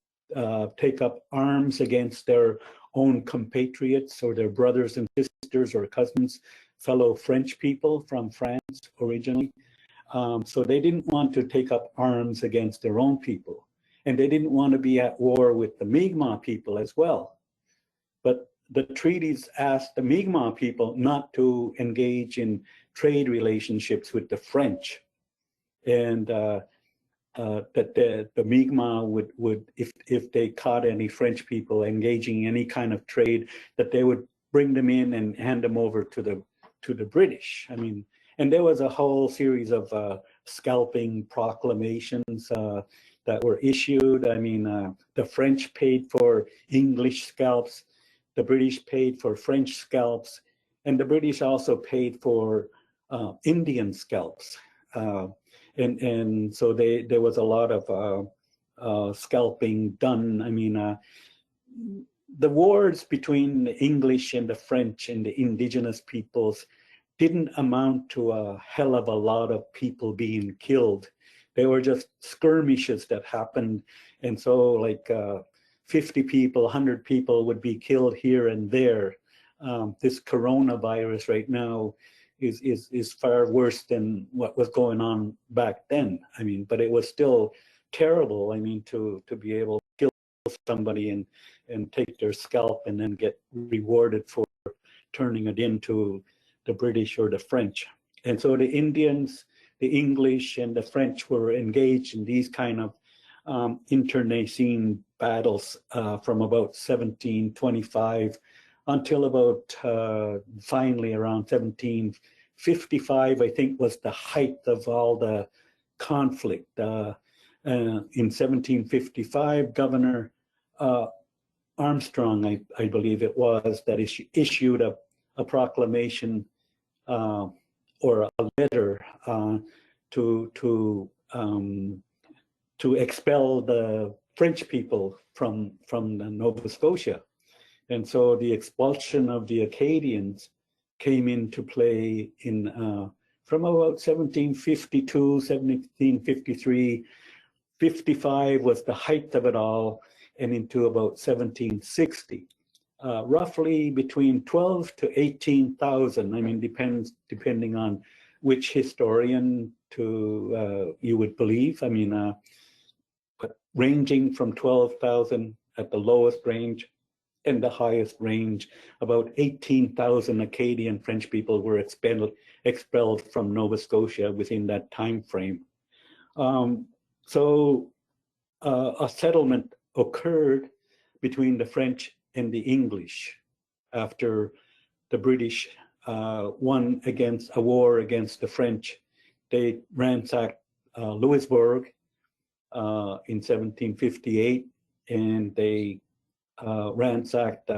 S6: take up arms against their own compatriots or their brothers and sisters or cousins, fellow French people from France originally. So they didn't want to take up arms against their own people. And they didn't want to be at war with the Mi'kmaq people as well. But the treaties asked the Mi'kmaq people not to engage in trade relationships with the French. And that the Mi'kmaq would if they caught any French people engaging in any kind of trade, that they would bring them in and hand them over to the British. I mean, and there was a whole series of scalping proclamations that were issued. I mean, the French paid for English scalps, the British paid for French scalps, and the British also paid for Indian scalps. And so there was a lot of scalping done. I mean, the wars between the English and the French and the indigenous peoples didn't amount to a hell of a lot of people being killed. They were just skirmishes that happened. And so like 50 people, 100 people would be killed here and there. This coronavirus right now is far worse than what was going on back then. I mean, but it was still terrible. I mean, to be able to kill somebody and take their scalp and then get rewarded for turning it into the British or the French. And so the Indians, the English and the French were engaged in these kind of internecine battles from about 1725 until about finally around 1755, I think, was the height of all the conflict. In 1755, Governor Armstrong, I believe it was, that issued a proclamation or a letter to expel the French people from Nova Scotia. And so the expulsion of the Acadians came into play in from about 1752, 1753, 55 was the height of it all, and into about 1760. Roughly between 12 to 18,000. I mean, depending on which historian you would believe. I mean, but ranging from 12,000 at the lowest range and the highest range, about 18,000 Acadian French people were expelled from Nova Scotia within that time frame. So a settlement occurred between the French and the English after the British won a war against the French. They ransacked Louisbourg in 1758, and they ransacked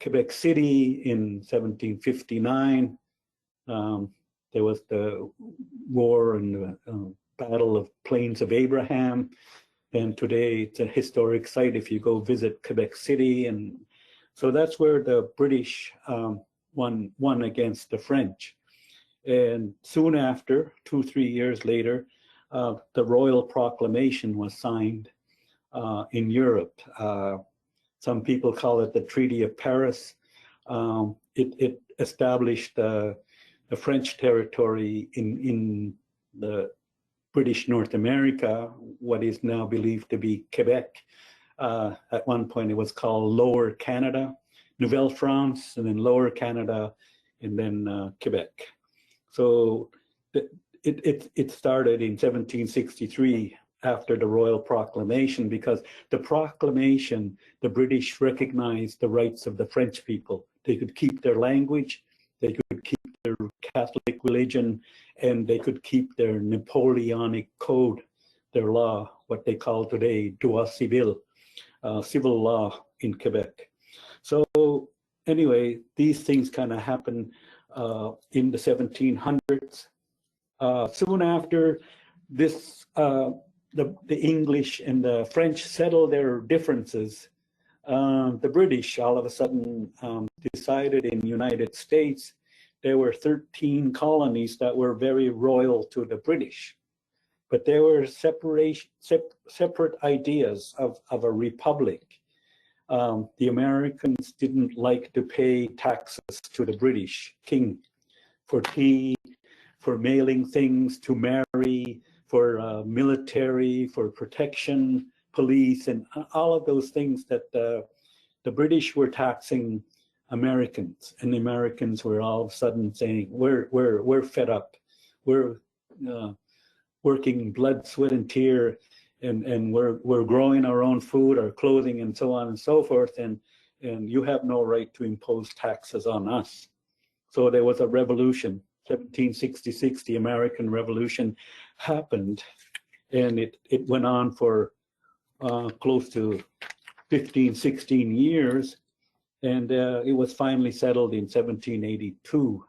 S6: Quebec City in 1759. There was the war and the Battle of Plains of Abraham. And today it's a historic site if you go visit Quebec City. And so that's where the British won against the French. And soon after, 2-3 years later, the Royal Proclamation was signed in Europe. Some people call it the Treaty of Paris. It established the French territory in the British North America, what is now believed to be Quebec. At one point, it was called Lower Canada, Nouvelle France, and then Lower Canada, and then Quebec. So it started in 1763 after the Royal Proclamation, because the proclamation, the British recognized the rights of the French people. They could keep their language, they could keep their Catholic religion, and they could keep their Napoleonic code, their law, what they call today droit civil, civil law in Quebec. So anyway, these things kind of happened in the 1700s. Soon after this, the English and the French settled their differences. The British all of a sudden decided in the United States there were 13 colonies that were very loyal to the British, but there were separate ideas of a republic. The Americans didn't like to pay taxes to the British king for tea, for mailing things, to marry, for military, for protection, police, and all of those things that the British were taxing Americans, and the Americans were all of a sudden saying, we're fed up, we're working blood, sweat, and tear, and we're growing our own food, our clothing, and so on and so forth, and you have no right to impose taxes on us. So there was a revolution. 1766, the American Revolution happened, and it went on for close to 15, 16 years, and it was finally settled in 1782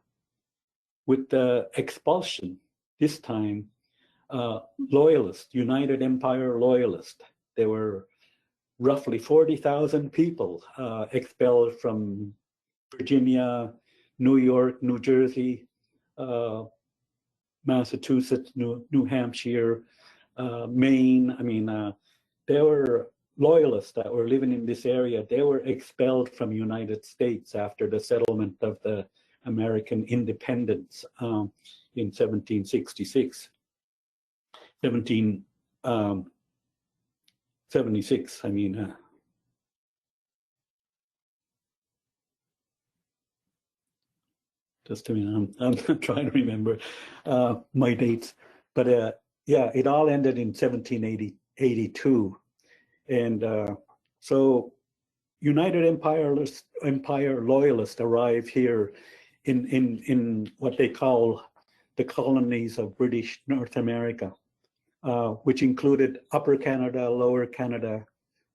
S6: with the expulsion, this time loyalists, United Empire loyalists. There were roughly 40,000 people expelled from Virginia, New York, New Jersey, Massachusetts, New Hampshire, Maine. I mean, there were loyalists that were living in this area. They were expelled from the United States after the settlement of the American independence in 1766. 1776, I mean. Just a minute, I'm trying to remember my dates. But yeah, it all ended in 1782. And so United Empire loyalists arrived here in what they call the colonies of British North America, which included Upper Canada, Lower Canada,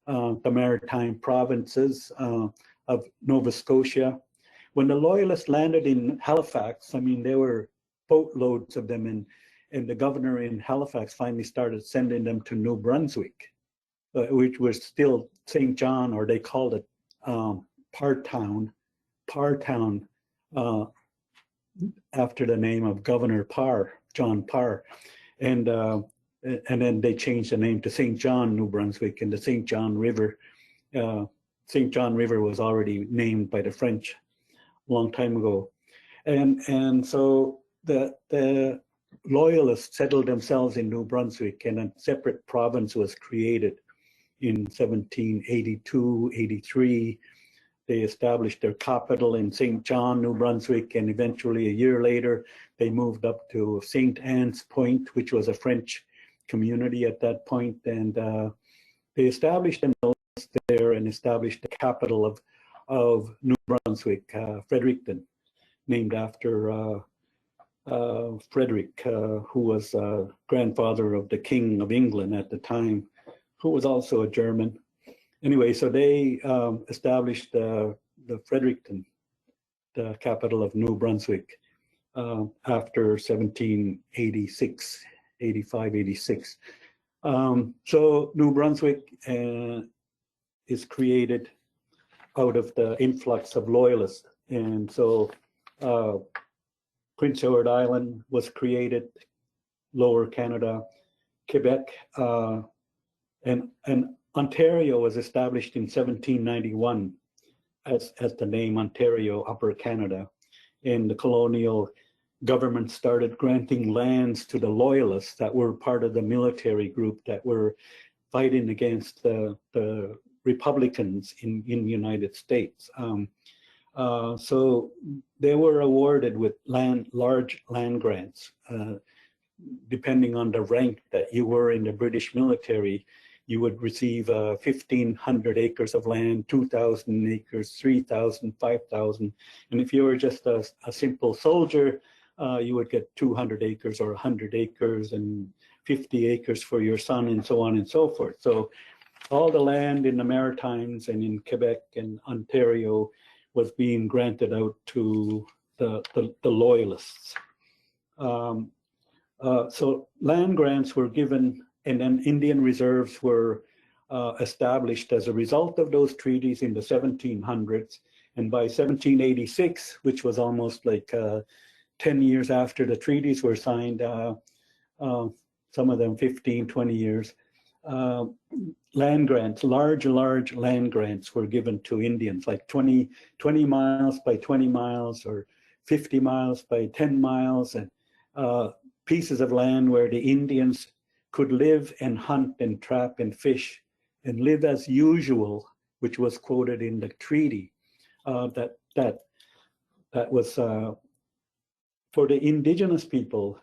S6: the maritime provinces of Nova Scotia. When the loyalists landed in Halifax, I mean, there were boatloads of them, and the governor in Halifax finally started sending them to New Brunswick, which was still St. John, or they called it Partown, after the name of Governor Parr, John Parr. And then they changed the name to St. John, New Brunswick, and the St. John River. St. John River was already named by the French a long time ago. And so the loyalists settled themselves in New Brunswick, and a separate province was created in 1782, 83. They established their capital in St. John, New Brunswick, and eventually a year later, they moved up to St. Anne's Point, which was a French community at that point, and they established themselves there and established the capital of New Brunswick, Fredericton, named after Frederick, who was grandfather of the King of England at the time, who was also a German. Anyway, so they established the Fredericton, the capital of New Brunswick, after 1786, 85, 86. So New Brunswick is created out of the influx of loyalists. And so Prince Edward Island was created, Lower Canada, Quebec, and Ontario was established in 1791 as the name Ontario, Upper Canada. and the colonial government started granting lands to the loyalists that were part of the military group that were fighting against the Republicans in the United States. So they were awarded with large land grants, depending on the rank that you were in the British military. You would receive 1,500 acres of land, 2,000 acres, 3,000, 5,000. And if you were just a simple soldier, you would get 200 acres or 100 acres and 50 acres for your son and so on and so forth. So all the land in the Maritimes and in Quebec and Ontario was being granted out to the loyalists. So land grants were given, and then Indian reserves were established as a result of those treaties in the 1700s. And by 1786, which was almost like 10 years after the treaties were signed, some of them 15, 20 years, land grants, large land grants were given to Indians, like 20 miles by 20 miles or 50 miles by 10 miles, and pieces of land where the Indians could live and hunt and trap and fish and live as usual, which was quoted in the treaty. That was for the Indigenous people.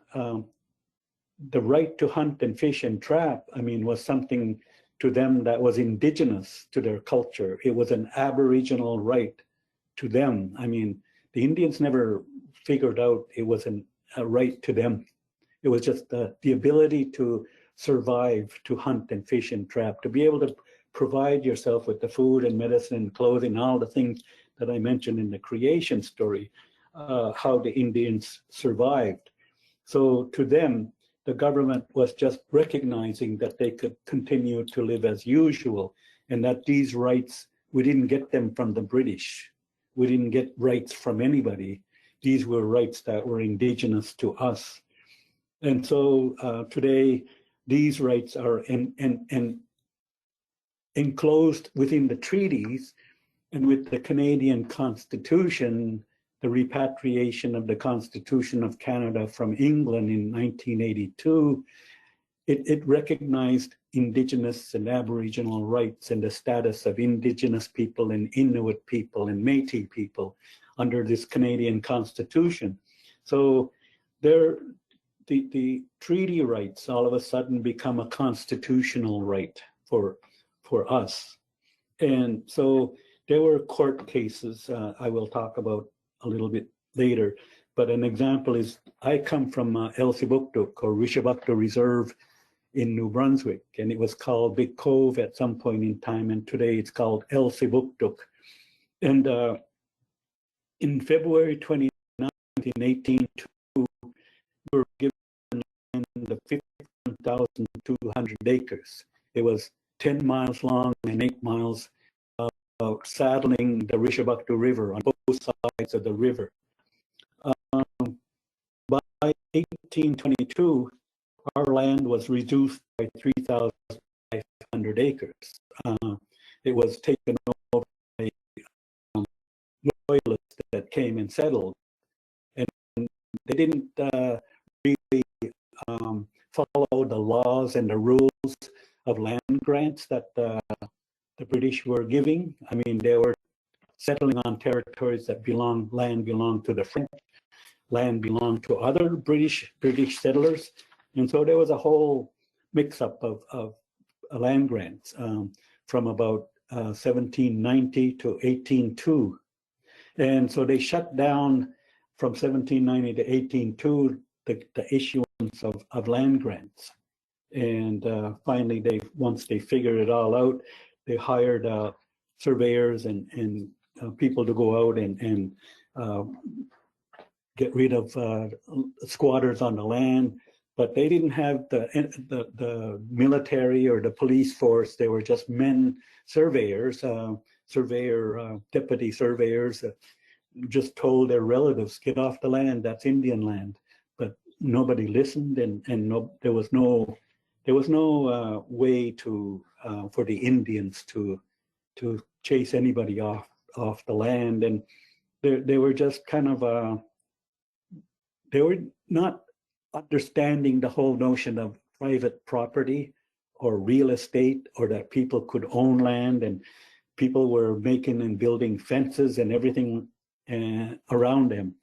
S6: The right to hunt and fish and trap, I mean, was something to them that was indigenous to their culture. It was an Aboriginal right to them. I mean, the Indians never figured out it was a right to them. It was just the ability to survive, to hunt and fish and trap, to be able to provide yourself with the food and medicine and clothing, all the things that I mentioned in the creation story, how the Indians survived. So to them, the government was just recognizing that they could continue to live as usual, and that these rights, we didn't get them from the British. We didn't get rights from anybody. These were rights that were indigenous to us. And so today, these rights are enclosed within the treaties, and with the Canadian Constitution, the repatriation of the Constitution of Canada from England in 1982, it recognized Indigenous and Aboriginal rights and the status of Indigenous people and Inuit people and Métis people under this Canadian Constitution. So the treaty rights all of a sudden become a constitutional right for us. And so there were court cases I will talk about a little bit later, but an example is I come from Elsipogtog or Rishabakto Reserve in New Brunswick, and it was called Big Cove at some point in time, and today it's called Elsipogtog. And in February 29, 1982, we were given land of 51,200 acres. It was 10 miles long and 8 miles saddling the Rishabakto River on both sides of the river. By 1822, our land was reduced by 3,500 acres. It was taken over by loyalists that came and settled, and they didn't really follow the laws and the rules of land grants that the British were giving. I mean, they were settling on territories that land belonged to the French, land belonged to other British settlers. And so there was a whole mix-up of land grants from about 1790 to 1802. And so they shut down from 1790 to 1802 the issuance of land grants. And finally, once they figured it all out, they hired surveyors and people to go out and get rid of squatters on the land. But they didn't have the military or the police force. They were just men surveyors, deputy surveyors, just told their relatives, get off the land, that's Indian land. But nobody listened, and there was no way to for the Indians to chase anybody off the land. And they were just kind of they were not understanding the whole notion of private property or real estate, or that people could own land, and people were making and building fences and everything around them.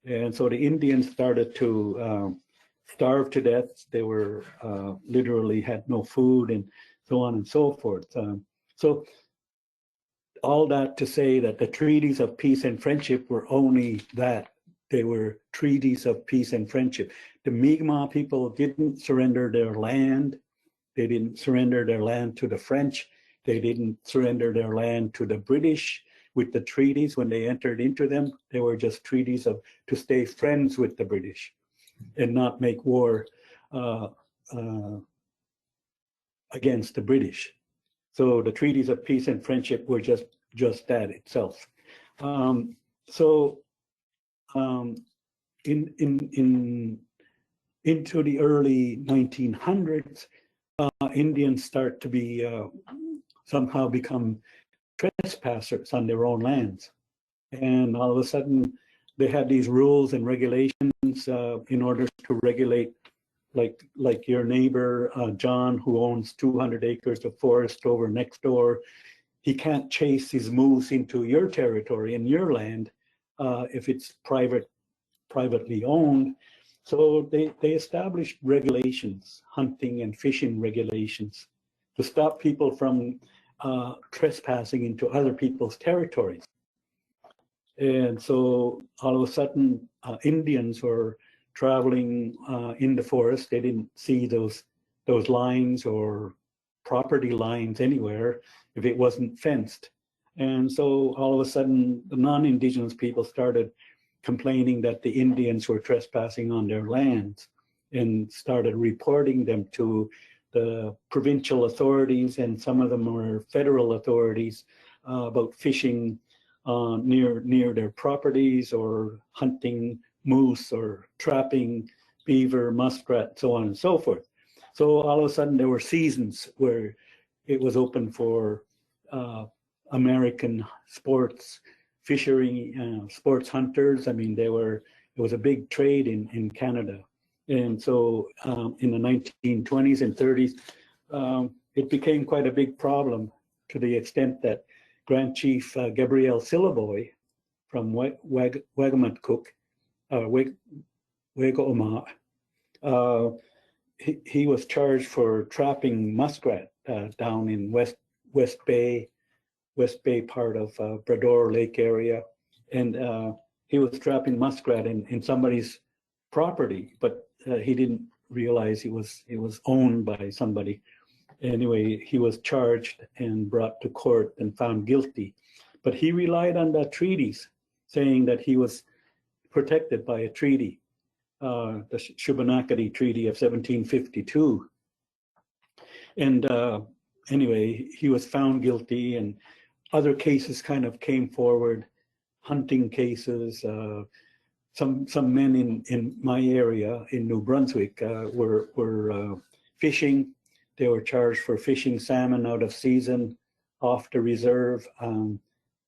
S6: And so the Indians started to starve to death. They were literally had no food, and so on and so forth. So all that to say that the treaties of peace and friendship were only that. They were treaties of peace and friendship. The Mi'kmaq people didn't surrender their land. They didn't surrender their land to the French. They didn't surrender their land to the British with the treaties when they entered into them. They were just treaties to stay friends with the British and not make war against the British. So the treaties of peace and friendship were just that itself. Into the early 1900s, Indians start to be somehow become trespassers on their own lands, and all of a sudden they had these rules and regulations in order to regulate, like your neighbor John, who owns 200 acres of forest over next door. He can't chase his moose into your territory and your land if it's privately owned. So they established regulations, hunting and fishing regulations, to stop people from trespassing into other people's territories. And so all of a sudden, Indians were traveling in the forest. They didn't see those lines or property lines anywhere if it wasn't fenced. And so all of a sudden, the non-Indigenous people started complaining that the Indians were trespassing on their lands, and started reporting them to the provincial authorities, and some of them were federal authorities, about fishing near their properties, or hunting moose, or trapping beaver, muskrat, so on and so forth. So all of a sudden there were seasons where it was open for American sports, fishery, sports hunters. I mean, it was a big trade in Canada. And so in the 1920s and 30s, it became quite a big problem, to the extent that Grand Chief Gabriel Sillaboy from Wagamatcook, Wega-Oma, he was charged for trapping muskrat down in West Bay part of Brador Lake area, and he was trapping muskrat in somebody's property, but he didn't realize it was owned by somebody. Anyway, he was charged and brought to court and found guilty, but he relied on the treaties, saying that he was protected by a treaty, the Shubenacadie Treaty of 1752. And anyway, he was found guilty, and other cases kind of came forward, hunting cases. Some men in my area in New Brunswick were fishing. They were charged for fishing salmon out of season, off the reserve.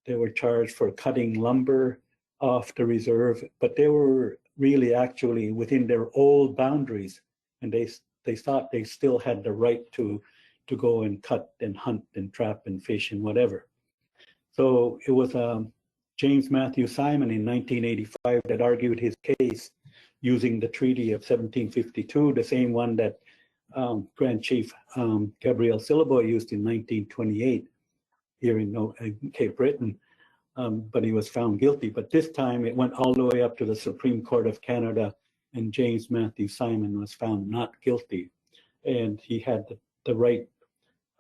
S6: They were charged for cutting lumber off the reserve, but they were really actually within their old boundaries, and they thought they still had the right to go and cut and hunt and trap and fish and whatever. So it was James Matthew Simon in 1985 that argued his case using the Treaty of 1752, the same one that Grand Chief Gabriel Sillaboy used in 1928 here in Cape Breton, but he was found guilty. But this time it went all the way up to the Supreme Court of Canada, and James Matthew Simon was found not guilty, and he had the right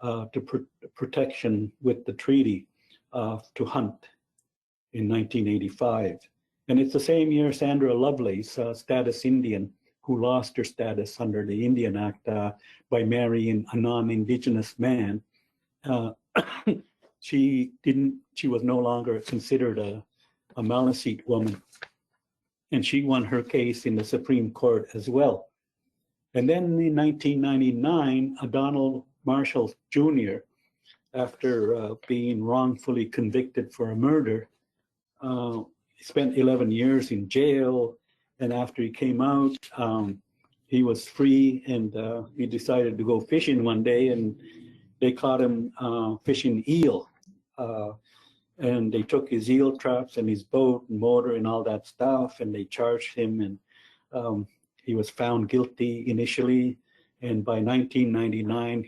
S6: to protection with the treaty to hunt in 1985. And it's the same year Sandra Lovelace, status Indian, who lost her status under the Indian Act by marrying a non-Indigenous man. She was no longer considered a Maliseet woman. And she won her case in the Supreme Court as well. And then in 1999, Donald Marshall Jr., after being wrongfully convicted for a murder, spent 11 years in jail, And after he came out, he was free, and he decided to go fishing one day, and they caught him fishing eel. And they took his eel traps and his boat and motor and all that stuff, and they charged him, and he was found guilty initially. And by 1999,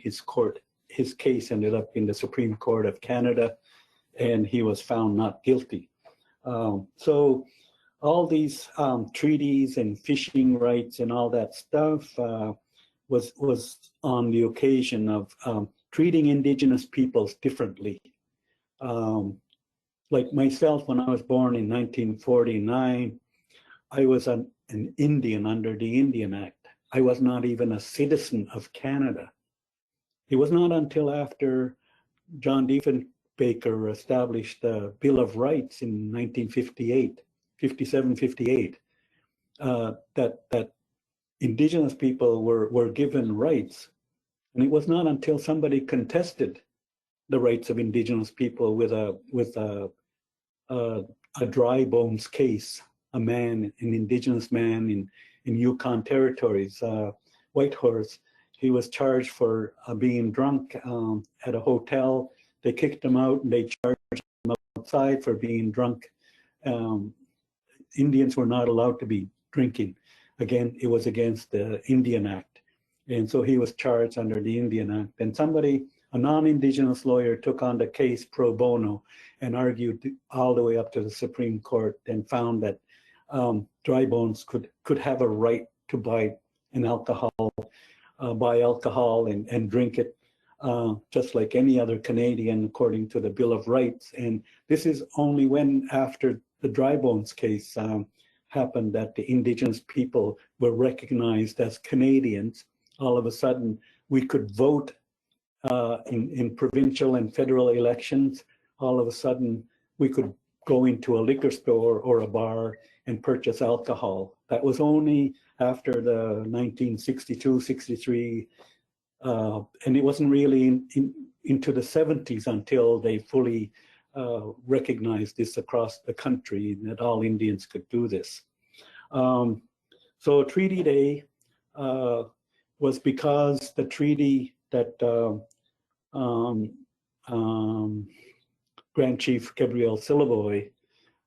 S6: his case ended up in the Supreme Court of Canada, and he was found not guilty. So all these treaties and fishing rights and all that stuff was on the occasion of treating Indigenous peoples differently. Like myself, when I was born in 1949, I was an Indian under the Indian Act. I was not even a citizen of Canada. It was not until after John Diefenbaker established the Bill of Rights in 1958, 57-58, that Indigenous people were given rights. And it was not until somebody contested the rights of Indigenous people with a dry bones case, an Indigenous man in Yukon territories, Whitehorse. He was charged for being drunk at a hotel. They kicked him out, and they charged him outside for being drunk. Indians were not allowed to be drinking. Again, it was against the Indian Act. And so he was charged under the Indian Act. And a non-Indigenous lawyer, took on the case pro bono and argued all the way up to the Supreme Court, and found that dry bones could have a right to buy alcohol and drink it just like any other Canadian, according to the Bill of Rights. And this is only when, after the dry bones case happened, that the Indigenous people were recognized as Canadians. All of a sudden, we could vote in provincial and federal elections. All of a sudden, we could go into a liquor store or a bar and purchase alcohol. That was only after the 1962, 63, and it wasn't really into the 70s until they fully recognized this across the country, that all Indians could do this. So Treaty Day was because the treaty that Grand Chief Gabriel Syliboy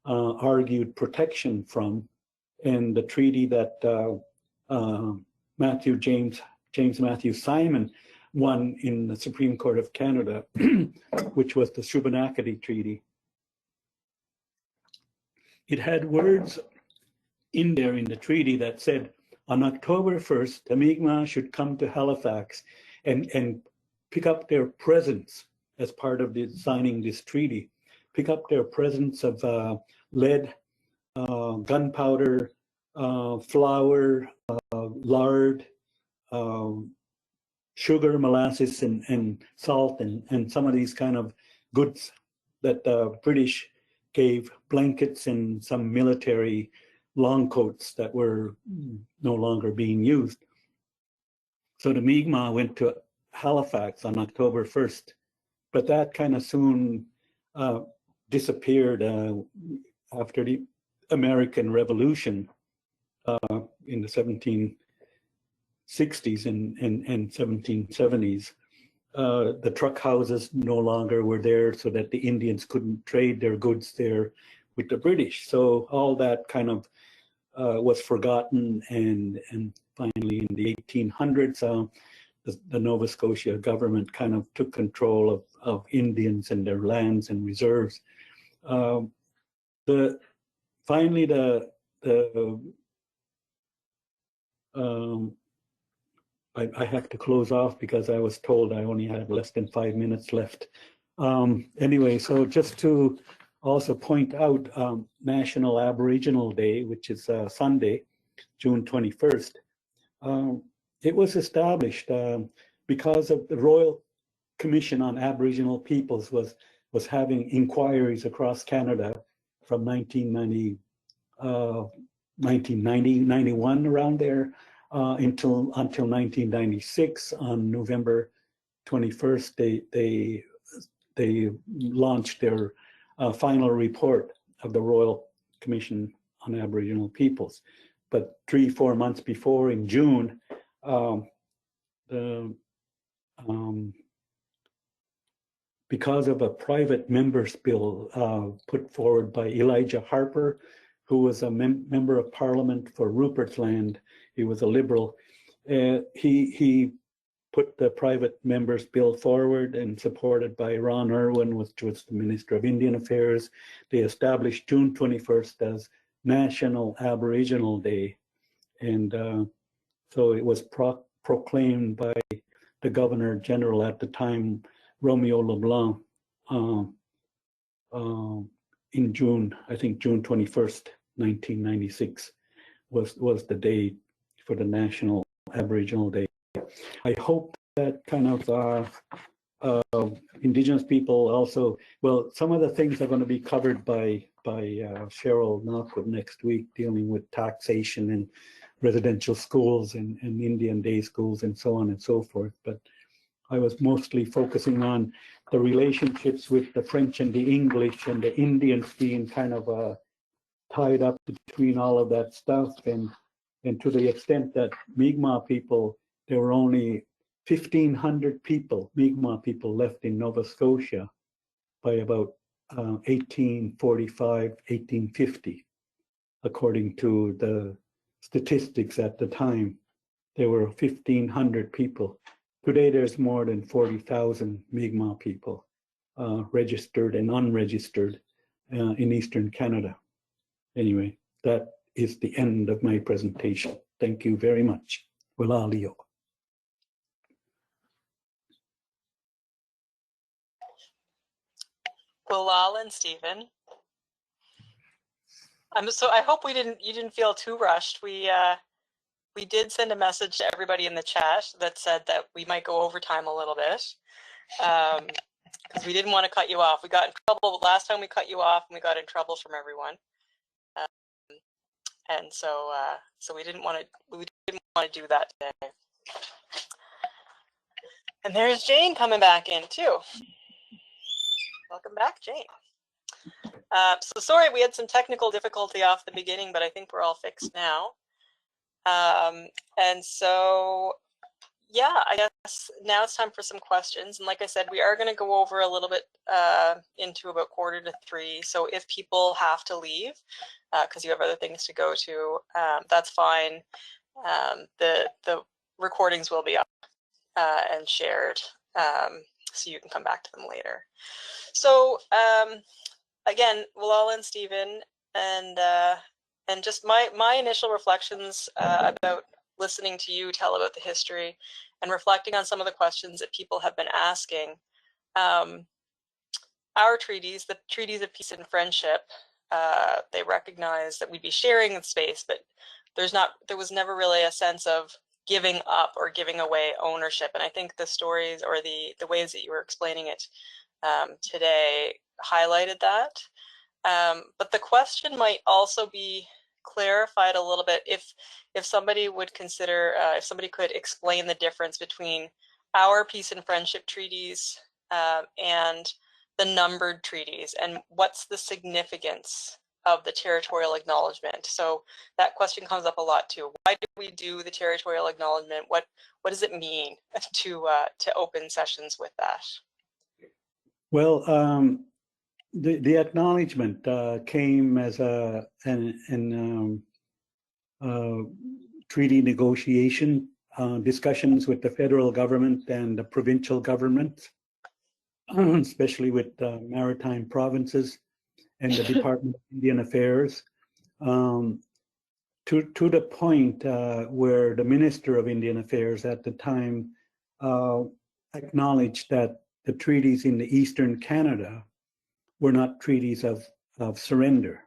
S6: argued protection from, and the treaty that James Matthew Simon won in the Supreme Court of Canada, which was the Shubenacadie Treaty. It had words in there in the treaty that said, on October 1st, the Mi'kmaq should come to Halifax and pick up their presents as part of signing this treaty, pick up their presents of lead, gunpowder, flour, lard, sugar, molasses, and salt, and some of these kind of goods that the British gave, blankets and some military long coats that were no longer being used. So the Mi'kmaq went to Halifax on October 1st, but that kind of soon disappeared after the American Revolution in the 1760s and 1770s. The truck houses no longer were there, so that the Indians couldn't trade their goods there with the British. So all that kind of was forgotten, and finally in the 1800s, the Nova Scotia government kind of took control of Indians and their lands and reserves. Finally, I have to close off because I was told I only had less than 5 minutes left. Anyway, so just to also point out National Aboriginal Day, which is Sunday, June 21st. It was established because of the Royal Commission on Aboriginal Peoples was having inquiries across Canada from 1990, 91, around there, until 1996. On November 21st, they launched their final report of the Royal Commission on Aboriginal Peoples. but 3-4 months before, in June, the because of a private member's bill put forward by Elijah Harper, who was a member of parliament for Rupert's Land. He was a liberal. He put the private member's bill forward, and supported by Ron Irwin, which was the Minister of Indian Affairs. They established June 21st as National Aboriginal Day. And so it was proclaimed by the Governor General at the time, Romeo LeBlanc, in June, I think June 21st, 1996, was the day for the National Aboriginal Day. I hope that kind of Indigenous people also, well, some of the things are going to be covered by Cheryl Knockwood next week, dealing with taxation and residential schools and Indian day schools and so on and so forth. But I was mostly focusing on the relationships with the French and the English, and the Indians being kind of tied up between all of that stuff. And to the extent that Mi'kmaq people, there were only 1,500 people, Mi'kmaq people, left in Nova Scotia by about 1845, 1850, according to the statistics at the time. There were 1,500 people. Today, there's more than 40,000 Mi'kmaq people registered and unregistered in Eastern Canada. Anyway, that is the end of my presentation. Thank you very much. Walalio.
S3: Bilal and Stephen. I hope you didn't feel too rushed. We did send a message to everybody in the chat that said that we might go over time a little bit, because we didn't want to cut you off. We got in trouble last time we cut you off, and we got in trouble from everyone. And so we didn't want to do that today. And there's Jane coming back in too. Welcome back, Jane. So sorry, we had some technical difficulty off the beginning, but I think we're all fixed now. And so, yeah, I guess now it's time for some questions. And like I said, we are going to go over a little bit into about 2:45. So if people have to leave because you have other things to go to, that's fine. The recordings will be up and shared, so you can come back to them later. So again, Walala and Stephen, and just my initial reflections about listening to you tell about the history and reflecting on some of the questions that people have been asking. Our treaties, the Treaties of Peace and Friendship, they recognize that we'd be sharing the space, but there was never really a sense of giving up or giving away ownership. And I think the stories or the ways that you were explaining it today highlighted that. But the question might also be clarified a little bit if somebody would consider, if somebody could explain the difference between our peace and friendship treaties and the numbered treaties, and what's the significance of the territorial acknowledgement. So that question comes up a lot too. Why do we do the territorial acknowledgement? What does it mean to open sessions with that?
S6: Well, the acknowledgement came as treaty negotiation discussions with the federal government and the provincial government, especially with maritime provinces and the Department of Indian Affairs, to the point where the Minister of Indian Affairs at the time acknowledged that the treaties in the Eastern Canada were not treaties of surrender.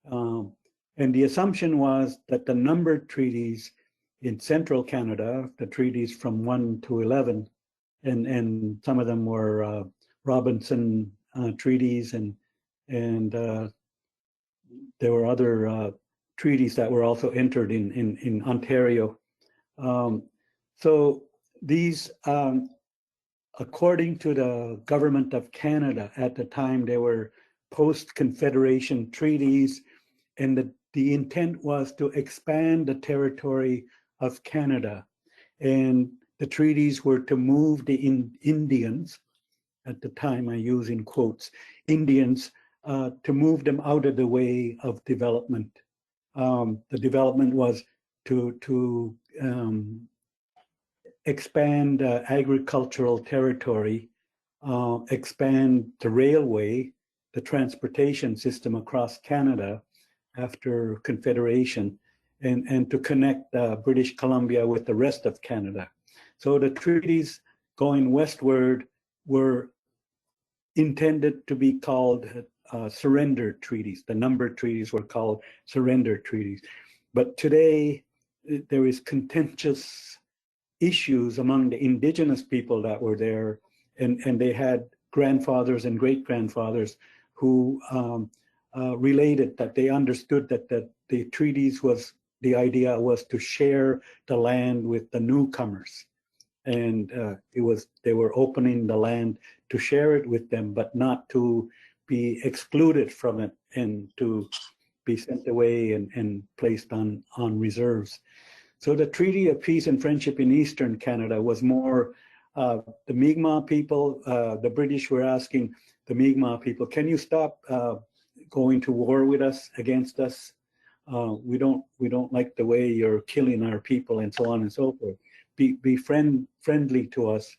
S6: And the assumption was that the numbered treaties in Central Canada, the treaties from 1 to 11, and some of them were Robinson treaties, and there were other treaties that were also entered in Ontario. So these, according to the government of Canada at the time, they were post-Confederation treaties, and the intent was to expand the territory of Canada. And the treaties were to move the Indians, at the time I use in quotes, Indians, to move them out of the way of development. The development was to expand agricultural territory, expand the railway, the transportation system across Canada after Confederation, and to connect British Columbia with the rest of Canada. So the treaties going westward were intended to be called surrender treaties. The numbered treaties were called surrender treaties. But today, there is contentious issues among the Indigenous people that were there, and they had grandfathers and great-grandfathers who related that they understood that the treaties was, the idea was to share the land with the newcomers. And they were opening the land to share it with them, but not to be excluded from it and to be sent away and placed on reserves. So the Treaty of Peace and Friendship in Eastern Canada was more the Mi'kmaq people. The British were asking the Mi'kmaq people, can you stop going to war with us, against us? We don't like the way you're killing our people, and so on and so forth. Be friendly to us,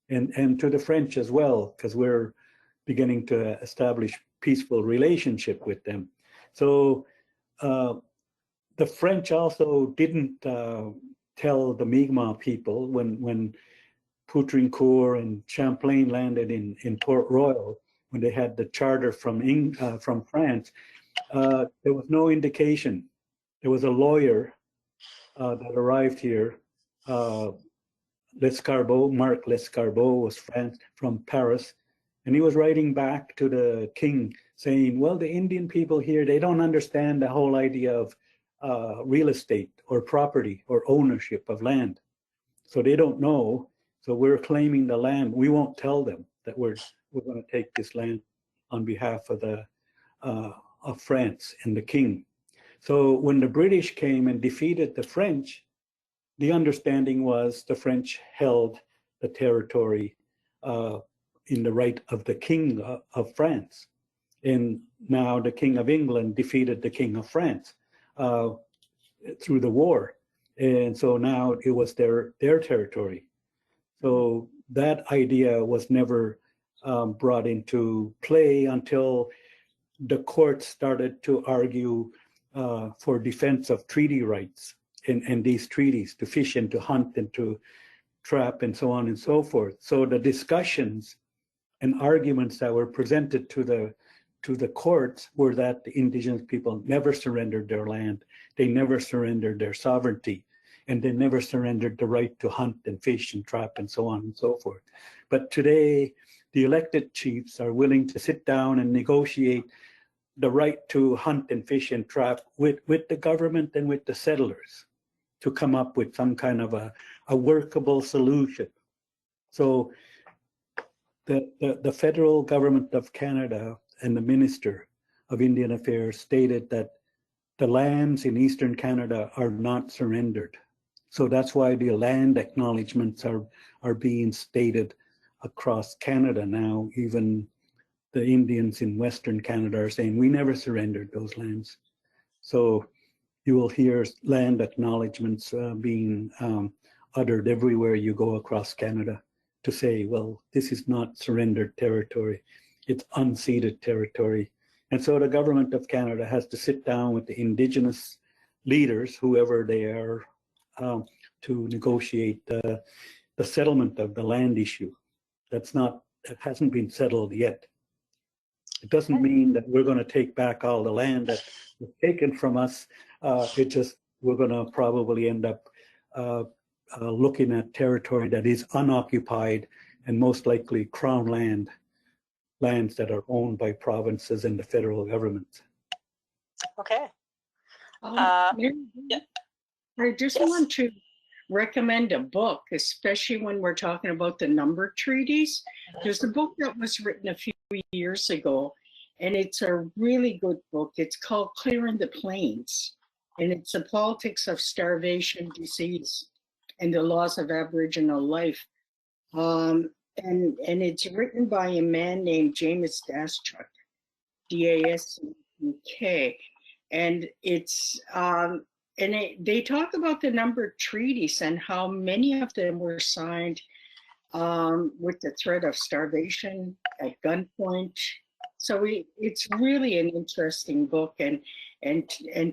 S6: and to the French as well, because we're beginning to establish peaceful relationship with them. So the French also didn't tell the Mi'kmaq people when Poutrincourt and Champlain landed in Port Royal, when they had the charter from France, there was no indication. There was a lawyer that arrived here, Lescarbot, Marc Lescarbot was from Paris, and he was writing back to the king saying, well, the Indian people here, they don't understand the whole idea of real estate or property or ownership of land. So they don't know. So we're claiming the land. We won't tell them that we're going to take this land on behalf of of France and the king. So when the British came and defeated the French, the understanding was the French held the territory in the right of the king of France. And now the King of England defeated the King of France through the war. And so now it was their territory. So that idea was never brought into play until the court started to argue for defense of treaty rights and these treaties, to fish and to hunt and to trap and so on and so forth. So the discussions and arguments that were presented to the courts were that the Indigenous people never surrendered their land, they never surrendered their sovereignty, and they never surrendered the right to hunt and fish and trap and so on and so forth. But today, the elected chiefs are willing to sit down and negotiate the right to hunt and fish and trap with the government and with the settlers to come up with some kind of a workable solution. So the federal government of Canada and the Minister of Indian Affairs stated that the lands in Eastern Canada are not surrendered. So that's why the land acknowledgements are being stated across Canada now. Even the Indians in Western Canada are saying, we never surrendered those lands. So you will hear land acknowledgements being uttered everywhere you go across Canada to say, well, this is not surrendered territory, it's unceded territory. And so the government of Canada has to sit down with the Indigenous leaders, whoever they are, to negotiate the settlement of the land issue. It hasn't been settled yet. It doesn't mean that we're going to take back all the land that was taken from us. We're going to probably end up looking at territory that is unoccupied and most likely crown lands that are owned by provinces and the federal government.
S3: Okay.
S4: Yeah. I just want to recommend a book, especially when we're talking about the number treaties. There's a book that was written a few years ago, and it's a really good book. It's called Clearing the Plains, and it's the politics of starvation, disease, and the loss of Aboriginal life. And it's written by a man named James Daschuk, D-A-S-C-U-K, and they talk about the number of treaties and how many of them were signed with the threat of starvation at gunpoint. So it's really an interesting book, and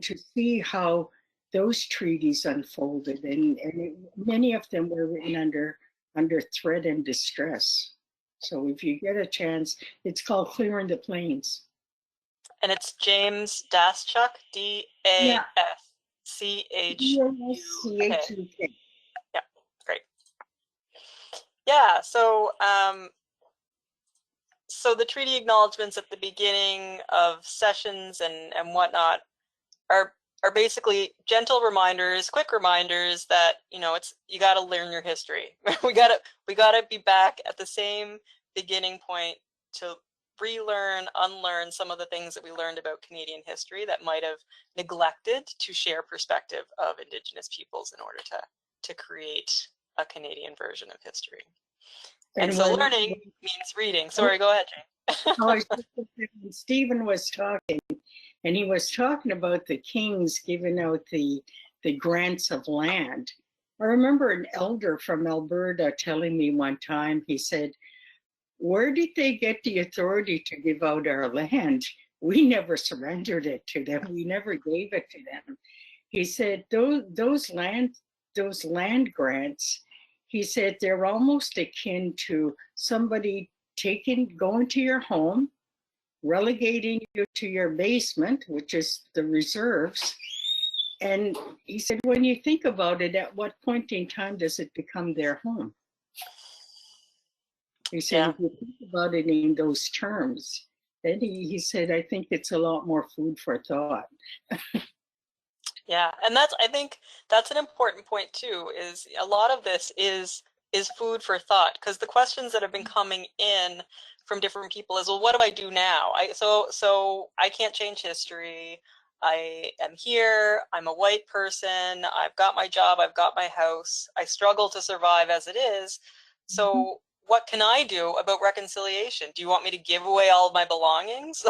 S4: to see how those treaties unfolded, and many of them were written under threat and distress. So if you get a chance, it's called Clearing the Plains.
S3: And it's James Daschuk, D-A-S-C-H-U-K. Yeah, great. Yeah, so so the treaty acknowledgements at the beginning of sessions and whatnot are basically gentle reminders, quick reminders that, you know, you got to learn your history. we got to be back at the same beginning point to relearn, unlearn some of the things that we learned about Canadian history that might have neglected to share perspective of Indigenous peoples in order to create a Canadian version of history. And so learning means reading. Sorry, go ahead, Jane.
S4: Stephen was talking, and he was talking about the kings giving out the grants of land. I remember an elder from Alberta telling me one time, he said, "Where did they get the authority to give out our land? We never surrendered it to them. We never gave it to them." He said, those land grants, he said, they're almost akin to somebody going to your home, relegating you to your basement, which is the reserves. And he said, when you think about it, at what point in time does it become their home? He said, if you think about it in those terms, then he said, I think it's a lot more food for thought.
S3: Yeah, and I think that's an important point too, is a lot of this is food for thought, because the questions that have been coming in from different people is, well, what do I do now? So I can't change history. I am here, I'm a white person, I've got my job, I've got my house, I struggle to survive as it is. So what can I do about reconciliation? Do you want me to give away all of my belongings?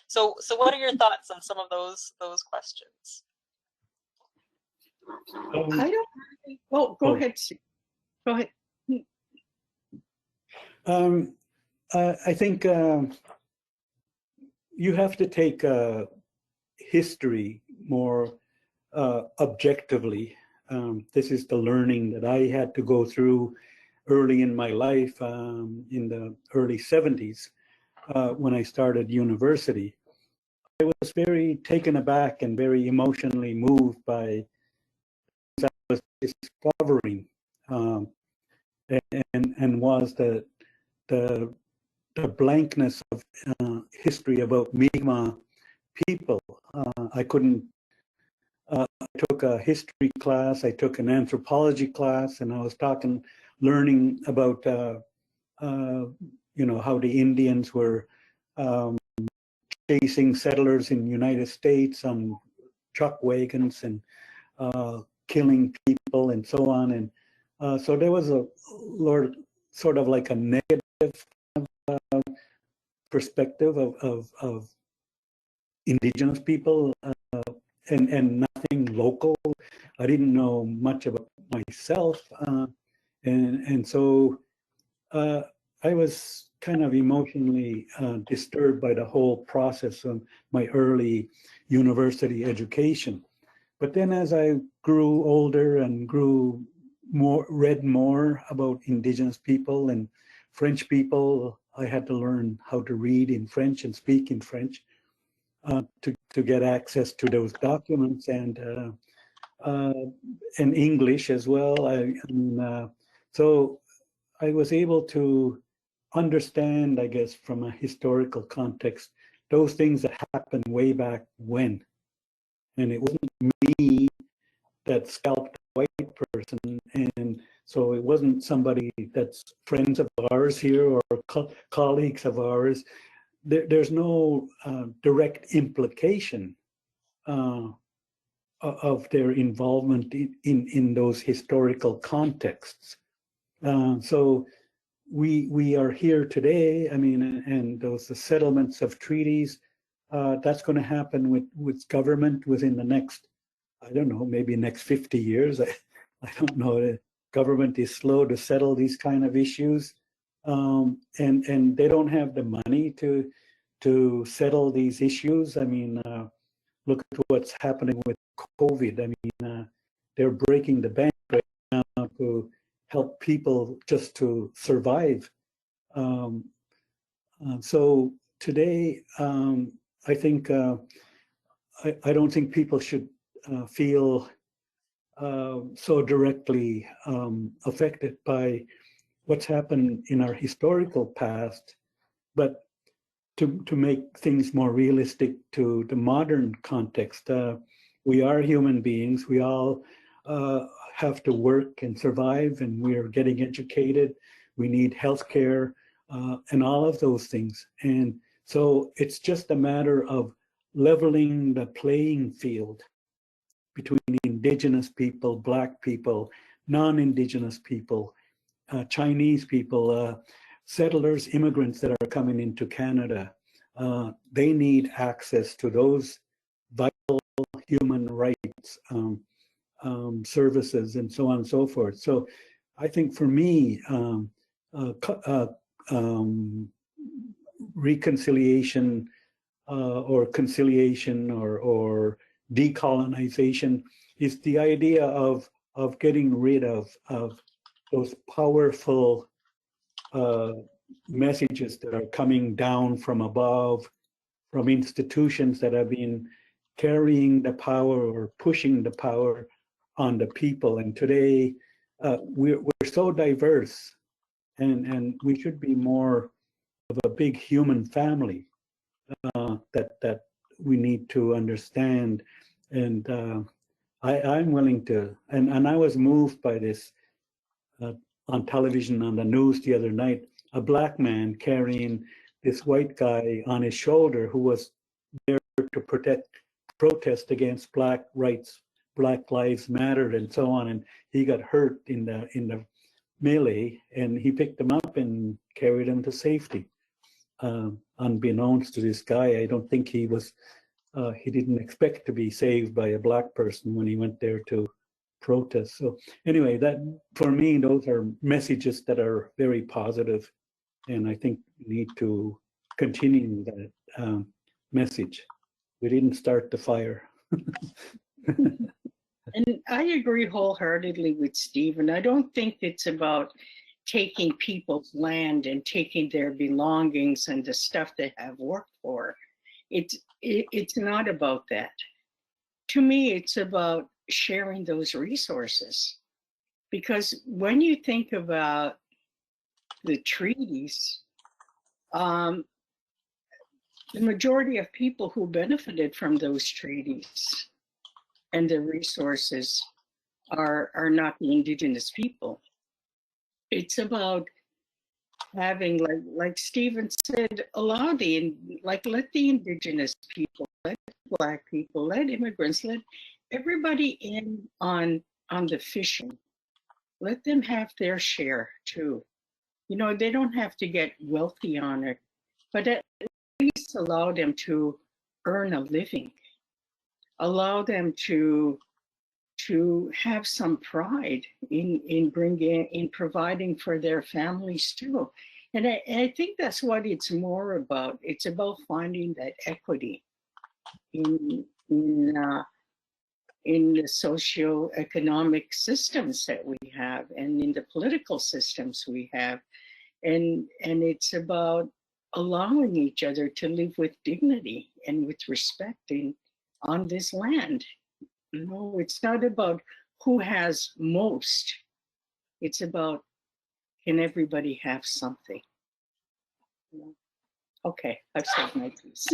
S3: So what are your thoughts on some of those questions?
S4: I don't. Well, go ahead. Go ahead.
S6: I think you have to take history more objectively. This is the learning that I had to go through early in my life, in the early 70s, when I started university. I was very taken aback and very emotionally moved by I was discovering, and was the blankness of history about Mi'kmaq people. I took a history class, I took an anthropology class, and I was learning about how the Indians were chasing settlers in the United States on chuck wagons and killing people and so on. And so there was a sort of like a negative perspective of Indigenous people and nothing local. I didn't know much about myself. And so I was kind of emotionally disturbed by the whole process of my early university education. But then as I grew older and read more about Indigenous people and French people, I had to learn how to read in French and speak in French to get access to those documents, and English as well. So I was able to understand, I guess, from a historical context, those things that happened way back when. And it wasn't me that scalped a white person, and so it wasn't somebody that's friends of ours here or colleagues of ours. there's no direct implication of their involvement in those historical contexts. So we are here today. I mean, and those the settlements of treaties, that's going to happen with government within the next, I don't know, maybe next 50 years. I don't know. The government is slow to settle these kind of issues, and they don't have the money to settle these issues. I mean, look at what's happening with COVID. I mean, they're breaking the bank right now to help people just to survive. So today, I think I don't think people should feel so directly affected by what's happened in our historical past, but to make things more realistic to the modern context. We are human beings. We all have to work and survive, and we are getting educated. We need healthcare and all of those things. And so it's just a matter of leveling the playing field between Indigenous people, Black people, non-Indigenous people, Chinese people, settlers, immigrants that are coming into Canada. They need access to those vital human rights services and so on and so forth. So I think for me, reconciliation or conciliation or decolonization is the idea of getting rid of those powerful messages that are coming down from above, from institutions that have been carrying the power or pushing the power on the people. And today we're so diverse, and we should be more of a big human family that we need to understand. And I'm willing to, and I was moved by this on television, on the news the other night, a Black man carrying this white guy on his shoulder who was there to protest against Black rights, Black Lives Matter, and so on. And he got hurt in the melee, and he picked him up and carried him to safety. Unbeknownst to this guy, I don't think he didn't expect to be saved by a Black person when he went there to protest. So anyway, that for me, those are messages that are very positive, and I think we need to continue that message. We didn't start the fire.
S4: And I agree wholeheartedly with Stephen. I don't think it's about taking people's land and taking their belongings and the stuff they have worked for. It's not about that. To me, it's about sharing those resources. Because when you think about the treaties, the majority of people who benefited from those treaties and the resources are not the Indigenous people. It's about having, like Stephen said, let the Indigenous people, let Black people, let immigrants, let everybody in on the fishing. Let them have their share too. You know, they don't have to get wealthy on it, but at least allow them to earn a living. Allow them to have some pride in providing for their families too. And I think that's what it's more about. It's about finding that equity in the socio-economic systems that we have and in the political systems we have. And it's about allowing each other to live with dignity and with respect on this land. You know, it's not about who has most. It's about, can everybody have something? Okay, I've said my piece.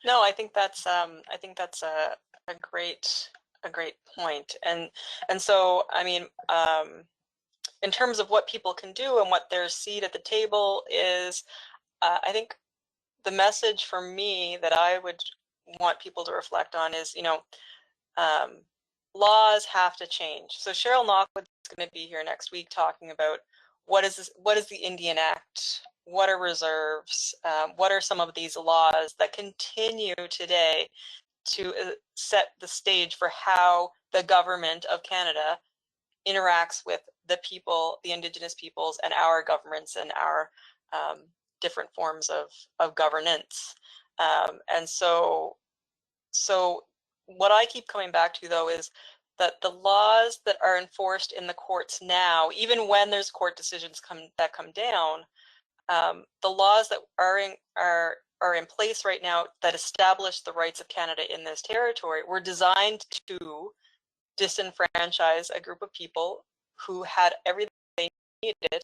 S7: No, I think that's a great point. And so, I mean, in terms of what people can do and what their seat at the table is, I think the message for me that I would want people to reflect on is, you know, laws have to change. So Cheryl Knockwood is going to be here next week talking about what is the Indian Act, what are reserves, what are some of these laws that continue today to set the stage for how the government of Canada interacts with the people, the Indigenous peoples, and our governments and our different forms of governance. And so what I keep coming back to, though, is that the laws that are enforced in the courts now, even when there's court decisions that come down, the laws that are in place right now that establish the rights of Canada in this territory were designed to disenfranchise a group of people who had everything they needed,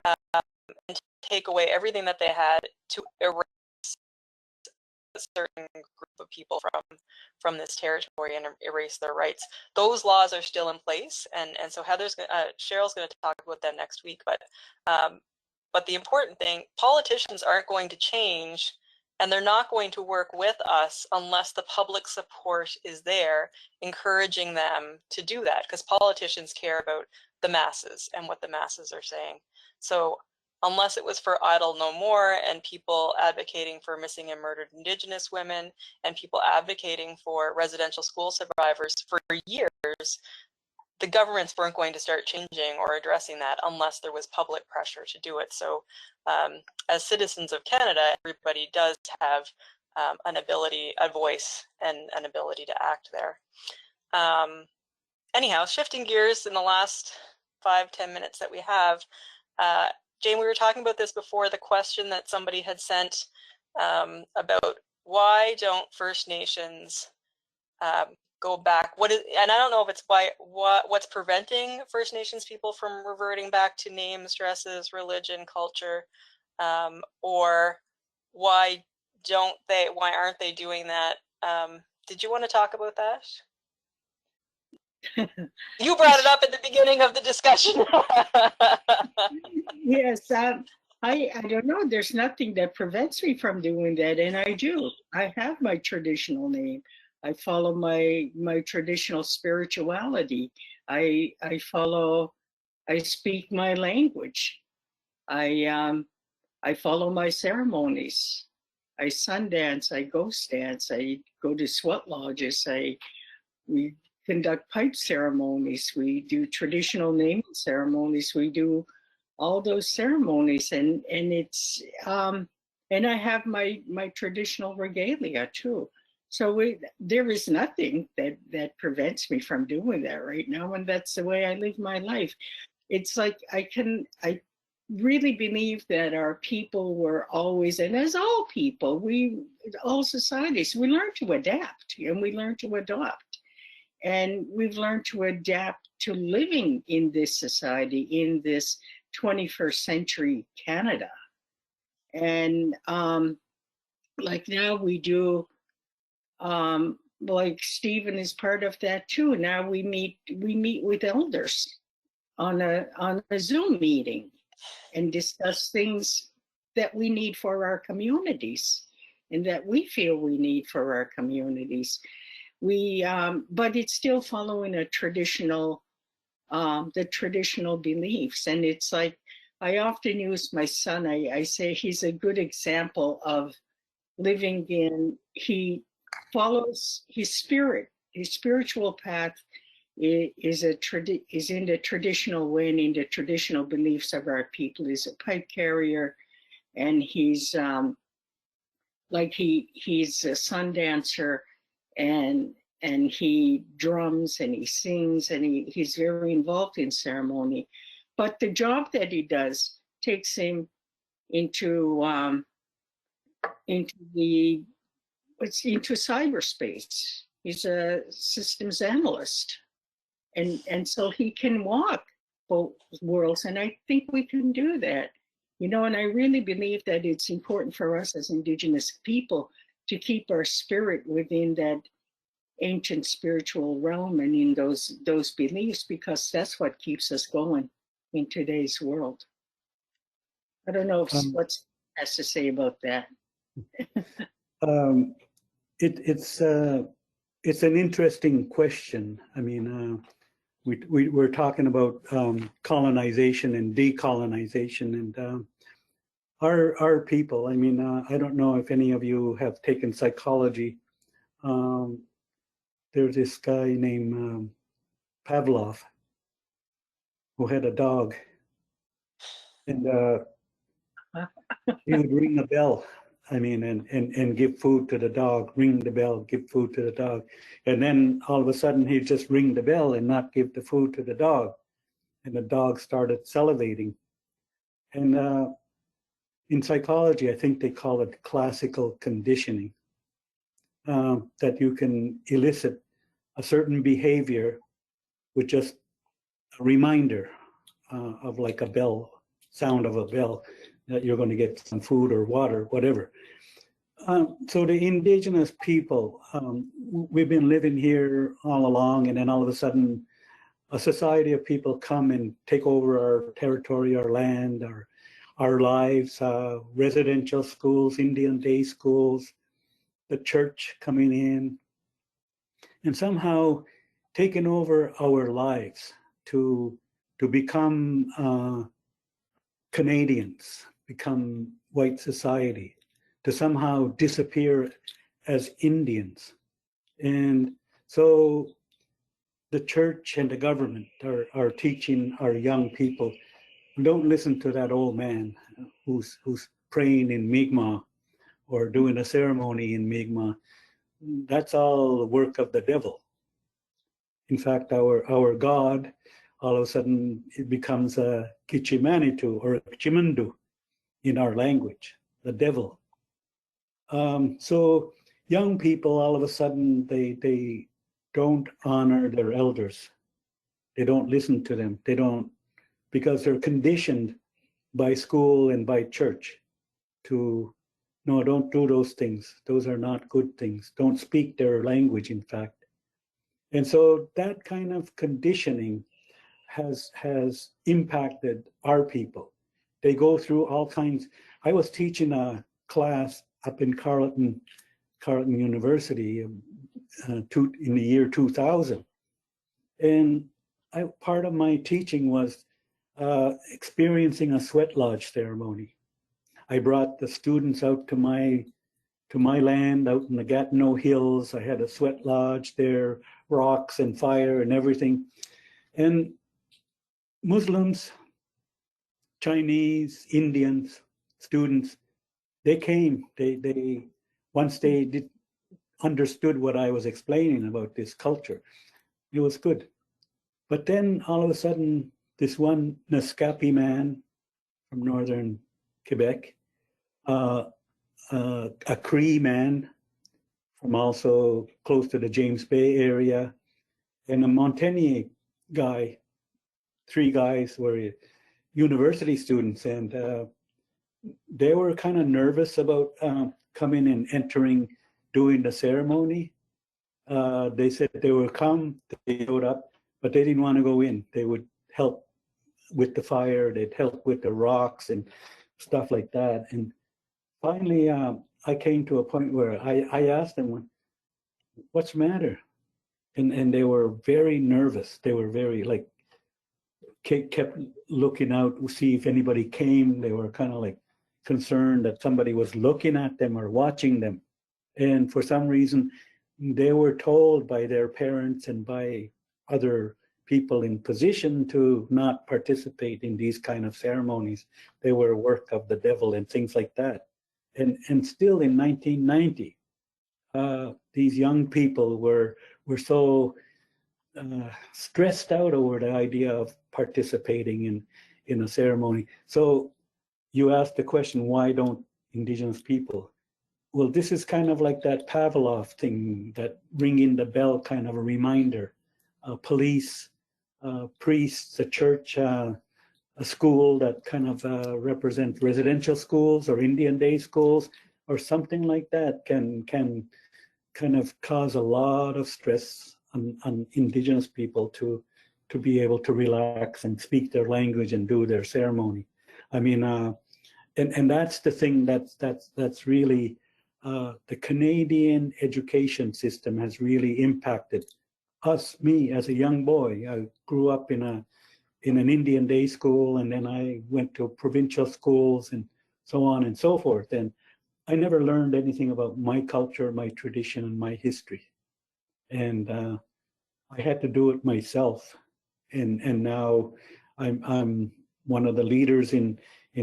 S7: and take away everything that they had to erase a certain group of people from this territory and erase their rights. Those laws are still in place, and so Cheryl's going to talk about them next week. But the important thing, politicians aren't going to change, and they're not going to work with us unless the public support is there, encouraging them to do that, because politicians care about the masses and what the masses are saying. So unless it was for Idle No More and people advocating for missing and murdered Indigenous women and people advocating for residential school survivors for years, the governments weren't going to start changing or addressing that unless there was public pressure to do it. So as citizens of Canada, everybody does have a voice and an ability to act there. Anyhow, shifting gears in the last 5-10 minutes that we have, Jane, we were talking about this before, the question that somebody had sent about why don't First Nations go back? And I don't know if it's what's preventing First Nations people from reverting back to names, dresses, religion, culture, or why aren't they doing that? Did you want to talk about that? You brought it up at the beginning of the discussion.
S4: Yes, I don't know. There's nothing that prevents me from doing that, and I do. I have my traditional name. I follow my traditional spirituality. I speak my language. I follow my ceremonies. I sundance. I ghost dance. I go to sweat lodges. We conduct pipe ceremonies. We do traditional naming ceremonies. We do all those ceremonies, and it's and I have my traditional regalia too. So there is nothing that prevents me from doing that right now, and that's the way I live my life. It's like I really believe that our people were always, and as all people, all societies, we learn to adapt and we learn to adopt. And we've learned to adapt to living in this society, in this 21st century Canada. And like now we do, like Stephen is part of that too. Now we meet with elders on a Zoom meeting and discuss things that we need for our communities and that we feel we need for our communities. But it's still following a traditional, the traditional beliefs. And it's like, I often use my son, I say he's a good example of living he follows his spiritual path is in the traditional way and in the traditional beliefs of our people. He's a pipe carrier, and he's he's a sun dancer, and he drums and he sings, and he's very involved in ceremony. But the job that he does takes him into cyberspace. He's a systems analyst, and so he can walk both worlds, and I think we can do that. And I really believe that it's important for us as Indigenous people to keep our spirit within that ancient spiritual realm and in those beliefs, because that's what keeps us going in today's world. I don't know what has to say about that.
S6: It's an interesting question. I mean, we're talking about colonization and decolonization, and our people. I mean, I don't know if any of you have taken psychology. There's this guy named Pavlov who had a dog, and he would ring a bell. I mean, and give food to the dog, ring the bell, give food to the dog. And then all of a sudden he'd just ring the bell and not give the food to the dog. And the dog started salivating. And in psychology, I think they call it classical conditioning, that you can elicit a certain behavior with just a reminder of like a bell, sound of a bell, that you're going to get some food or water, whatever. So the Indigenous people, we've been living here all along, and then all of a sudden, a society of people come and take over our territory, our land, our lives, residential schools, Indian day schools, the church coming in, and somehow taking over our lives to become Canadians, become white society, to somehow disappear as Indians. And so the church and the government are teaching our young people, don't listen to that old man who's praying in Mi'kmaq or doing a ceremony in Mi'kmaq. That's all the work of the devil. In fact, our God, all of a sudden, it becomes a Kichimanitu or a Chimandu in our language, the devil. So young people, all of a sudden, they don't honor their elders. They don't listen to them. They don't, because they're conditioned by school and by church to, no, don't do those things. Those are not good things. Don't speak their language, in fact. And so that kind of conditioning has impacted our people. They go through all kinds. I was teaching a class up in Carleton University in the year 2000. And part of my teaching was experiencing a sweat lodge ceremony. I brought the students out to my land out in the Gatineau Hills. I had a sweat lodge there, rocks and fire and everything. And Muslims, Chinese, Indians, students, they came. They once they understood what I was explaining about this culture, it was good. But then all of a sudden, this one Naskapi man from northern Quebec, a Cree man from also close to the James Bay area, and a Montaigne guy, 3 guys were university students, and they were kind of nervous about coming and entering, doing the ceremony. They said they would come, they showed up, but they didn't want to go in. They would help with the fire, they'd help with the rocks and stuff like that. And finally, I came to a point where I asked them, what's the matter? And they were very nervous. They were very, like, kept looking out to see if anybody came. They were kind of like concerned that somebody was looking at them or watching them. And for some reason, they were told by their parents and by other people in position to not participate in these kind of ceremonies. They were work of the devil and things like that. And still in 1990, these young people were so stressed out over the idea of participating in a ceremony. So you asked the question, why don't Indigenous people? Well, this is kind of like that Pavlov thing, that ringing the bell kind of a reminder. Police, priests, a church, a school that kind of represent residential schools or Indian day schools or something like that can kind of cause a lot of stress on Indigenous people to be able to relax and speak their language and do their ceremony. I mean, and that's the thing that's really the Canadian education system has really impacted me as a young boy. I grew up in an Indian day school, and then I went to provincial schools and so on and so forth. And I never learned anything about my culture, my tradition, and my history. And I had to do it myself. And now I'm one of the leaders in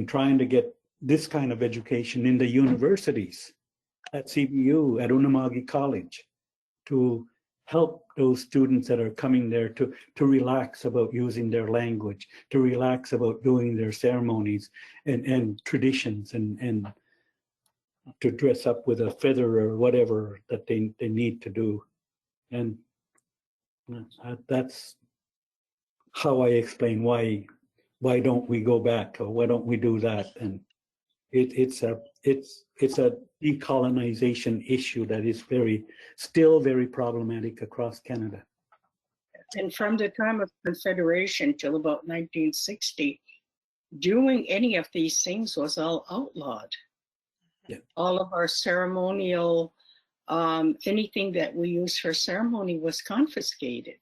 S6: trying to get this kind of education in the universities, at CBU, at Unama'ki College, to help those students that are coming there to relax about using their language, to relax about doing their ceremonies and traditions, and to dress up with a feather or whatever that they need to do. And that's how I explain why don't we go back, or why don't we do that? And it's a decolonization issue that is still very problematic across Canada.
S4: And from the time of Confederation till about 1960, doing any of these things was all outlawed.
S6: Yeah.
S4: All of our ceremonial, anything that we use for ceremony was confiscated.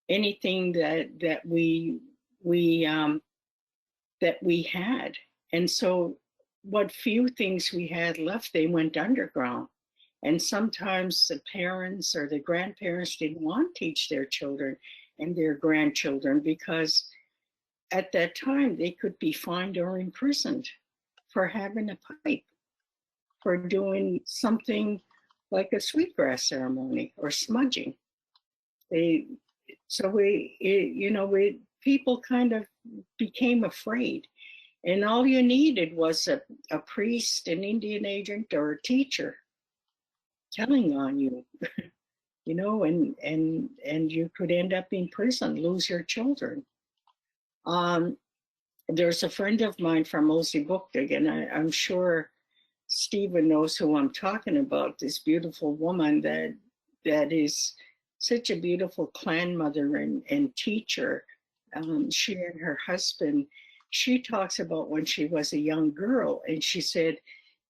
S4: Anything that we had, and so what few things we had left, they went underground. And sometimes the parents or the grandparents didn't want to teach their children and their grandchildren, because at that time they could be fined or imprisoned for having a pipe, for doing something like a sweetgrass ceremony or smudging. People kind of became afraid. And all you needed was a priest, an Indian agent, or a teacher telling on you, and you could end up in prison, lose your children. There's a friend of mine from Ozibuktig, and I'm sure Stephen knows who I'm talking about, this beautiful woman that is such a beautiful clan mother and teacher. She and her husband, she talks about when she was a young girl, and she said,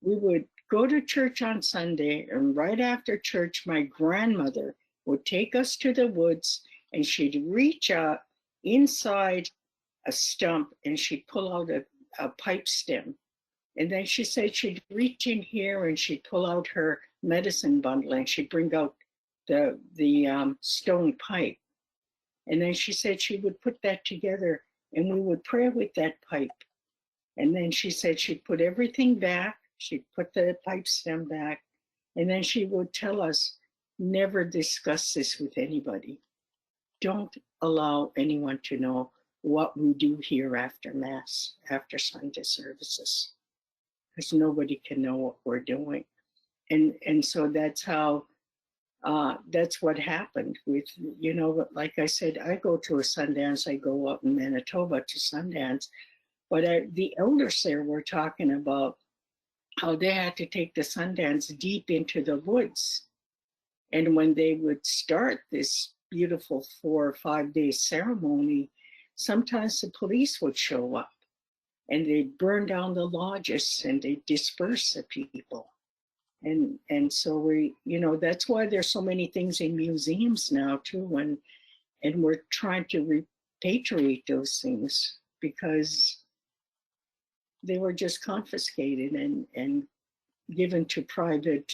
S4: we would go to church on Sunday, and right after church, my grandmother would take us to the woods, and she'd reach out inside a stump, and she'd pull out a pipe stem. And then she said she'd reach in here, and she'd pull out her medicine bundle, and she'd bring out the stone pipe. And then she said she would put that together, and we would pray with that pipe. And then she said she'd put everything back, she'd put the pipe stem back, and then she would tell us, never discuss this with anybody. Don't allow anyone to know what we do here after Mass, after Sunday services, because nobody can know what we're doing. And so that's how, that's what happened with, like I said, I go to a Sundance, I go up in Manitoba to Sundance, but the elders there were talking about how they had to take the Sundance deep into the woods. And when they would start this beautiful 4 or 5 day ceremony, sometimes the police would show up and they'd burn down the lodges and they'd disperse the people. And so that's why there's so many things in museums now too, and we're trying to repatriate those things because they were just confiscated and given to private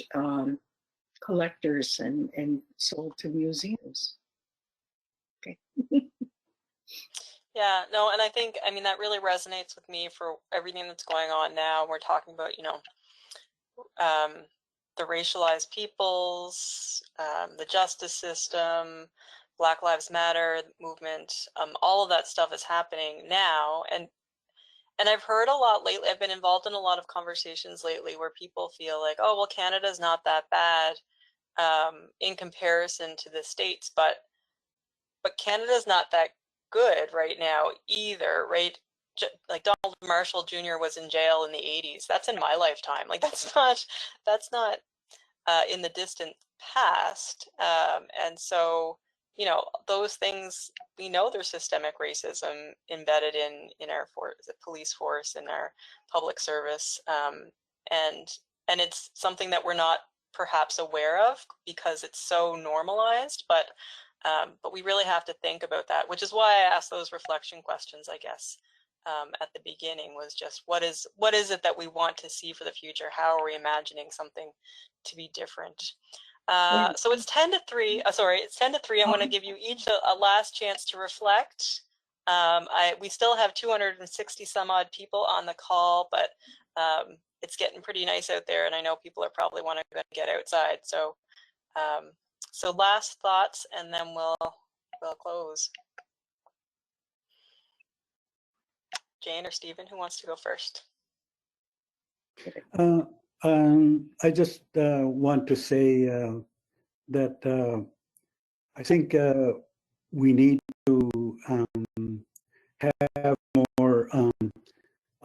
S4: collectors and sold to museums. Okay.
S7: Yeah, no, and I think, that really resonates with me for everything that's going on now. We're talking about, the racialized peoples, the justice system, Black Lives Matter movement, all of that stuff is happening now. And I've heard a lot lately, I've been involved in a lot of conversations lately where people feel like, oh, well, Canada's not that bad in comparison to the States, but Canada's not that good right now either, right? Like Donald Marshall Jr. was in jail in the 80s. That's in my lifetime. Like that's not in the distant past. And so, those things, we know there's systemic racism embedded in our police force, in our public service. And it's something that we're not perhaps aware of because it's so normalized, but we really have to think about that, which is why I asked those reflection questions, I guess, at the beginning, was just what is it that we want to see for the future? How are we imagining something to be different? So it's 10 to 3. Sorry, it's 10 to 3. I'm going to give you each a last chance to reflect. We still have 260 some odd people on the call, but it's getting pretty nice out there, and I know people are probably wanting to get outside. So, so last thoughts, and then we'll close. Jane or Stephen, who wants to go first?
S6: I just want to say that I think we need to have more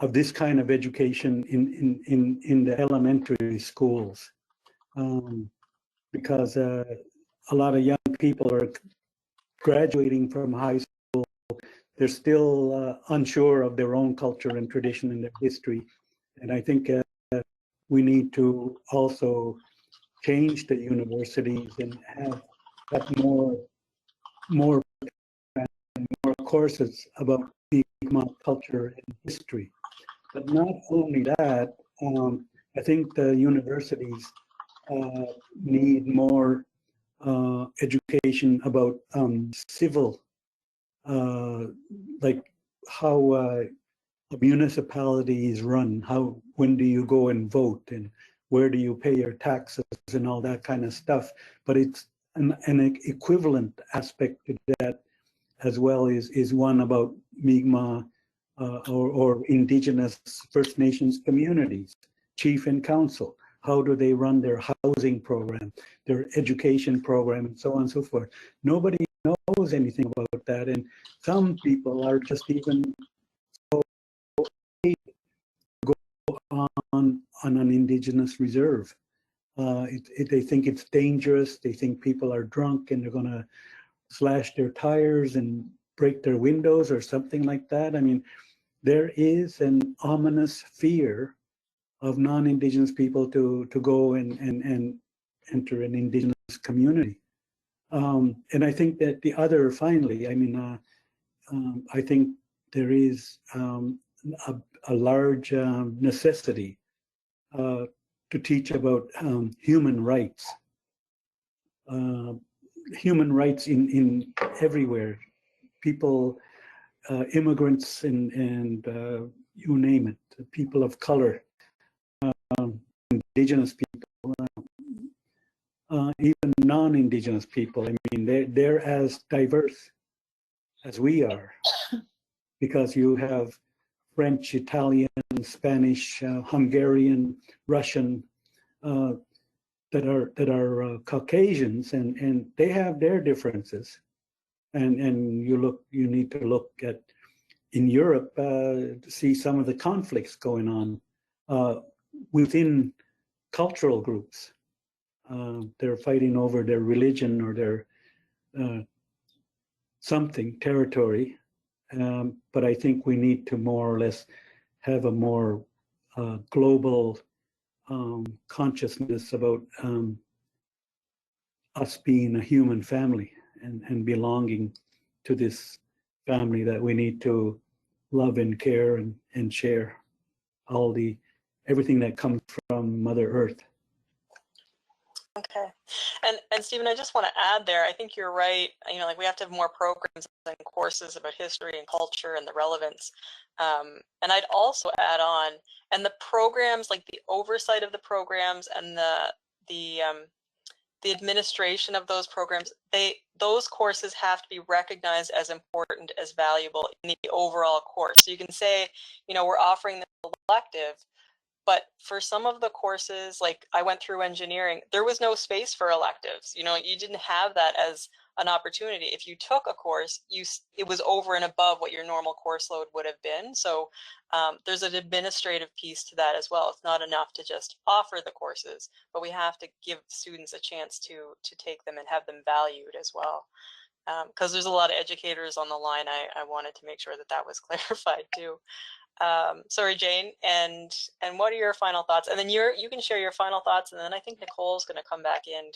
S6: of this kind of education in the elementary schools, because a lot of young people are graduating from high school. They're still unsure of their own culture and tradition and their history, and I think we need to also change the universities and have more courses about Mi'kmaq culture and history. But not only that, I think the universities need more education about civil, like how a municipality is run, when do you go and vote, and where do you pay your taxes and all that kind of stuff. But it's an equivalent aspect to that as well is one about Mi'kmaq or Indigenous First Nations communities, chief and council. How do they run their housing program, their education program, and so on and so forth? Nobody knows anything about that, and some people are just even so afraid to go on an Indigenous reserve. They think it's dangerous. They think people are drunk and they're going to slash their tires and break their windows or something like that. I mean, there is an ominous fear of non-Indigenous people to go and enter an Indigenous community. And I think that the other, finally, I mean, I think there is a large necessity to teach about human rights. Human rights in everywhere. People, immigrants and you name it, people of color, Indigenous people, even non-Indigenous people. I mean, they're as diverse as we are, because you have French, Italian, Spanish, Hungarian, Russian, that are Caucasians, and they have their differences. And you need to look at in Europe to see some of the conflicts going on within cultural groups. They're fighting over their religion or their territory. But I think we need to more or less have a more global consciousness about us being a human family and belonging to this family that we need to love and care and share everything that comes from Mother Earth.
S7: Okay, and Stephen, I just want to add there, I think you're right. You know, like we have to have more programs and courses about history and culture and the relevance. And I'd also add on, and the programs, like the oversight of the programs and the administration of those programs, those courses have to be recognized as important, as valuable in the overall course. So you can say, you know, we're offering the elective, but for some of the courses, like I went through engineering, there was no space for electives. You know, you didn't have that as an opportunity. If you took a course, it was over and above what your normal course load would have been. So there's an administrative piece to that as well. It's not enough to just offer the courses, but we have to give students a chance to take them and have them valued as well. Because there's a lot of educators on the line. I wanted to make sure that that was clarified too. Sorry, Jane, and what are your final thoughts? And then you can share your final thoughts, and then I think Nicole's going to come back in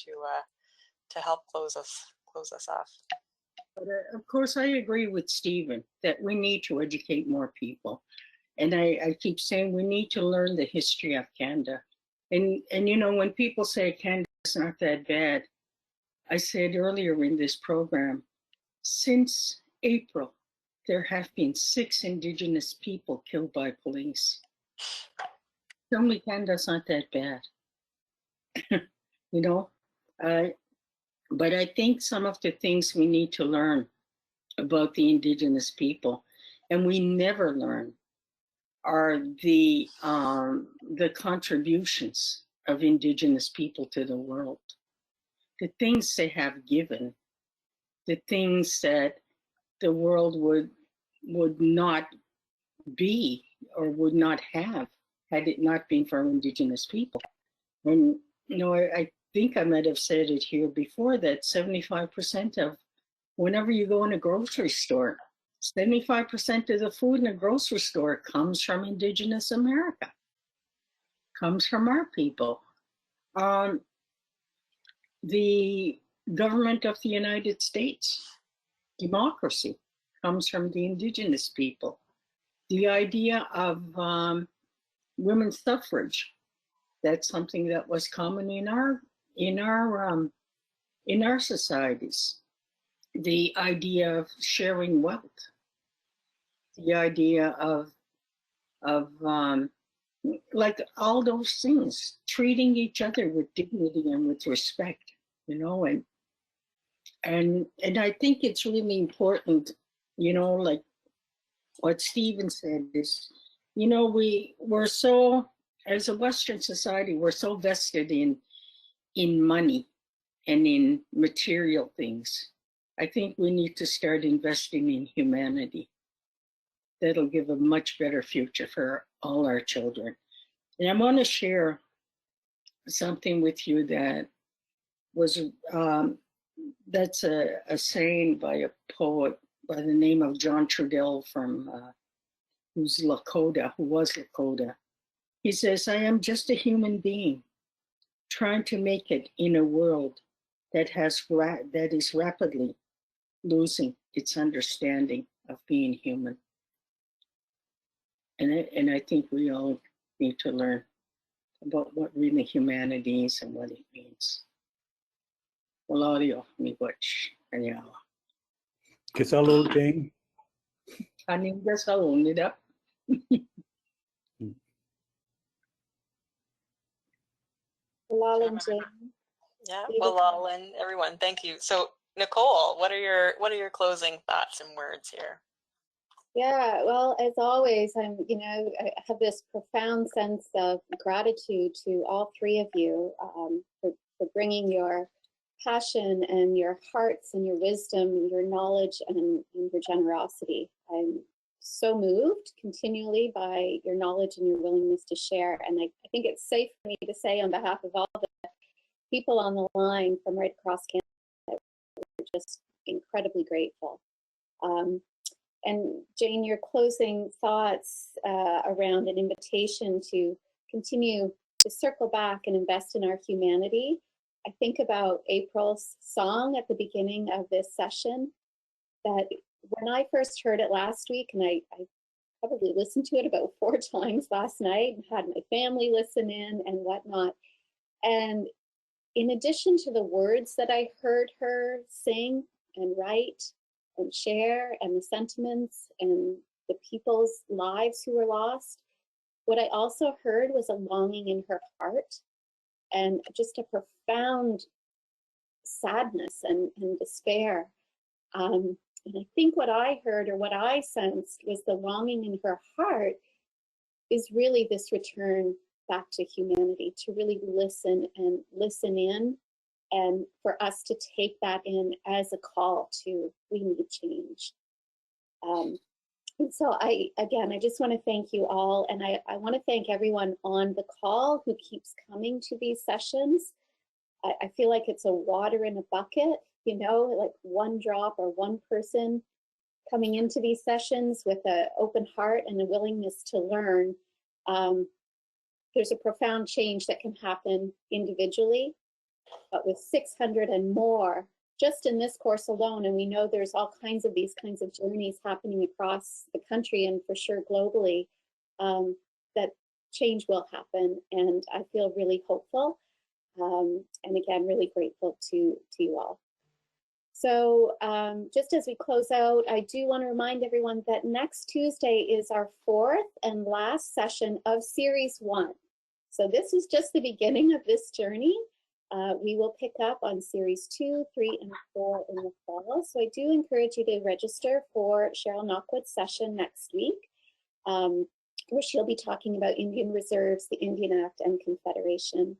S7: to help close us off.
S4: But of course, I agree with Stephen that we need to educate more people. And I keep saying we need to learn the history of Canada. And you know, when people say Canada's not that bad, I said earlier in this program, since April, there have been 6 Indigenous people killed by police. Tell me Canada's not that bad. You know, but I think some of the things we need to learn about the Indigenous people, and we never learn, are the contributions of Indigenous people to the world. The things they have given, the things that the world would not be or would not have had it not been for Indigenous people. And you know, I think I might have said it here before that 75% of whenever you go in a grocery store, 75% of the food in a grocery store comes from Indigenous America, comes from our people. The government of the United States, democracy, comes from the Indigenous people. The idea of women's suffrage, that's something that was common in our societies. The idea of sharing wealth, the idea of like all those things, treating each other with dignity and with respect, you know, and I think it's really important, you know, like what Stephen said is, you know, we're so, as a Western society, we're so vested in money and in material things. I think we need to start investing in humanity. That'll give a much better future for all our children. And I want to share something with you that was, that's a saying by a poet by the name of John Trudell from, who's Lakota, who was Lakota. He says, I am just a human being trying to make it in a world that is rapidly losing its understanding of being human. And I think we all need to learn about what really humanity is and what it means. Walario, mi watch, kanya.
S6: Kisalo Jane.
S4: Aning gasalo nida.
S7: Yeah, well, and everyone, thank you. So, Nicole, what are your closing thoughts and words here?
S2: Yeah, well, as always, I have this profound sense of gratitude to all 3 of you for bringing your passion and your hearts and your wisdom and your knowledge and your generosity. I'm so moved continually by your knowledge and your willingness to share. And I think it's safe for me to say on behalf of all the people on the line from right across Canada that we're just incredibly grateful. And Jane, your closing thoughts around an invitation to continue to circle back and invest in our humanity. I think about April's song at the beginning of this session, that when I first heard it last week, and I probably listened to it about 4 times last night and had my family listen in and whatnot. And in addition to the words that I heard her sing and write and share and the sentiments and the people's lives who were lost, what I also heard was a longing in her heart and just a profound sadness and despair. And I think what I heard or what I sensed was the longing in her heart is really this return back to humanity, to really listen and listen in, and for us to take that in as a call to, we need change. And so I just want to thank you all, and I want to thank everyone on the call who keeps coming to these sessions. I feel like it's a water in a bucket, you know, like one drop or one person coming into these sessions with an open heart and a willingness to learn, there's a profound change that can happen individually, but with 600 and more just in this course alone, and we know there's all kinds of these kinds of journeys happening across the country and for sure globally, that change will happen, and I feel really hopeful, and again, really grateful to you all. So just as we close out, I do want to remind everyone that next Tuesday is our 4th and last session of Series 1. So this is just the beginning of this journey. We will pick up on Series 2, 3, and 4 in the fall. So I do encourage you to register for Cheryl Knockwood's session next week, where she'll be talking about Indian reserves, the Indian Act, and Confederation.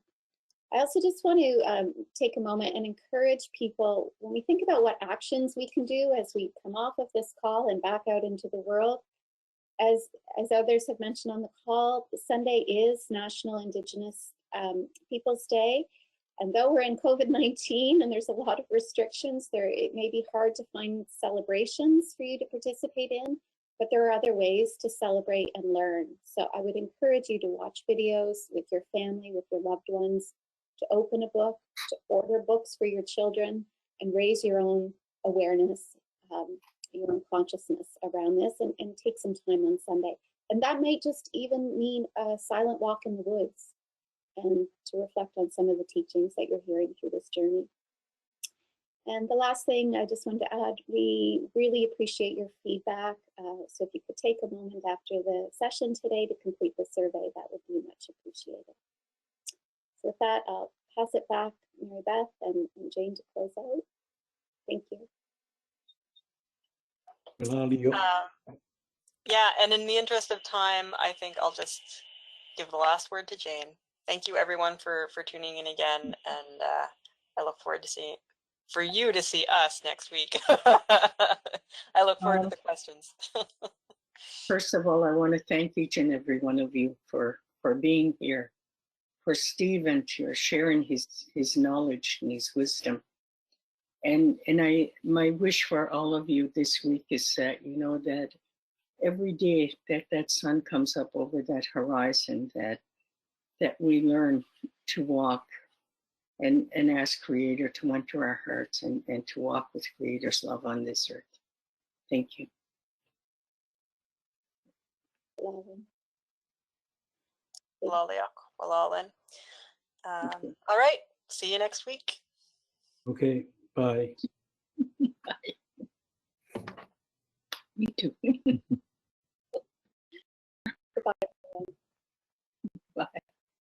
S2: I also just want to take a moment and encourage people, when we think about what actions we can do as we come off of this call and back out into the world, as others have mentioned on the call, Sunday is National Indigenous Peoples Day. And though we're in COVID-19 and there's a lot of restrictions, it may be hard to find celebrations for you to participate in, but there are other ways to celebrate and learn. So I would encourage you to watch videos with your family, with your loved ones, to open a book, to order books for your children, and raise your own awareness, your own consciousness around this, and take some time on Sunday. And that may just even mean a silent walk in the woods, and to reflect on some of the teachings that you're hearing through this journey. And the last thing I just wanted to add, we really appreciate your feedback. So if you could take a moment after the session today to complete the survey, that would be much appreciated. So with that, I'll pass it back, Mary Beth and Jane, to close out. Thank you.
S7: Yeah, and in the interest of time, I think I'll just give the last word to Jane. Thank you everyone for tuning in again, and I look forward to for you to see us next week. I look forward to the questions.
S4: First of all, I want to thank each and every one of you for being here, for Stephen for sharing his knowledge and his wisdom. And my wish for all of you this week is that, you know, that every day that sun comes up over that horizon, that we learn to walk and ask Creator to enter our hearts and to walk with Creator's love on this earth. Thank you.
S7: All right, see you next week.
S6: Okay, bye.
S4: Bye. Me too.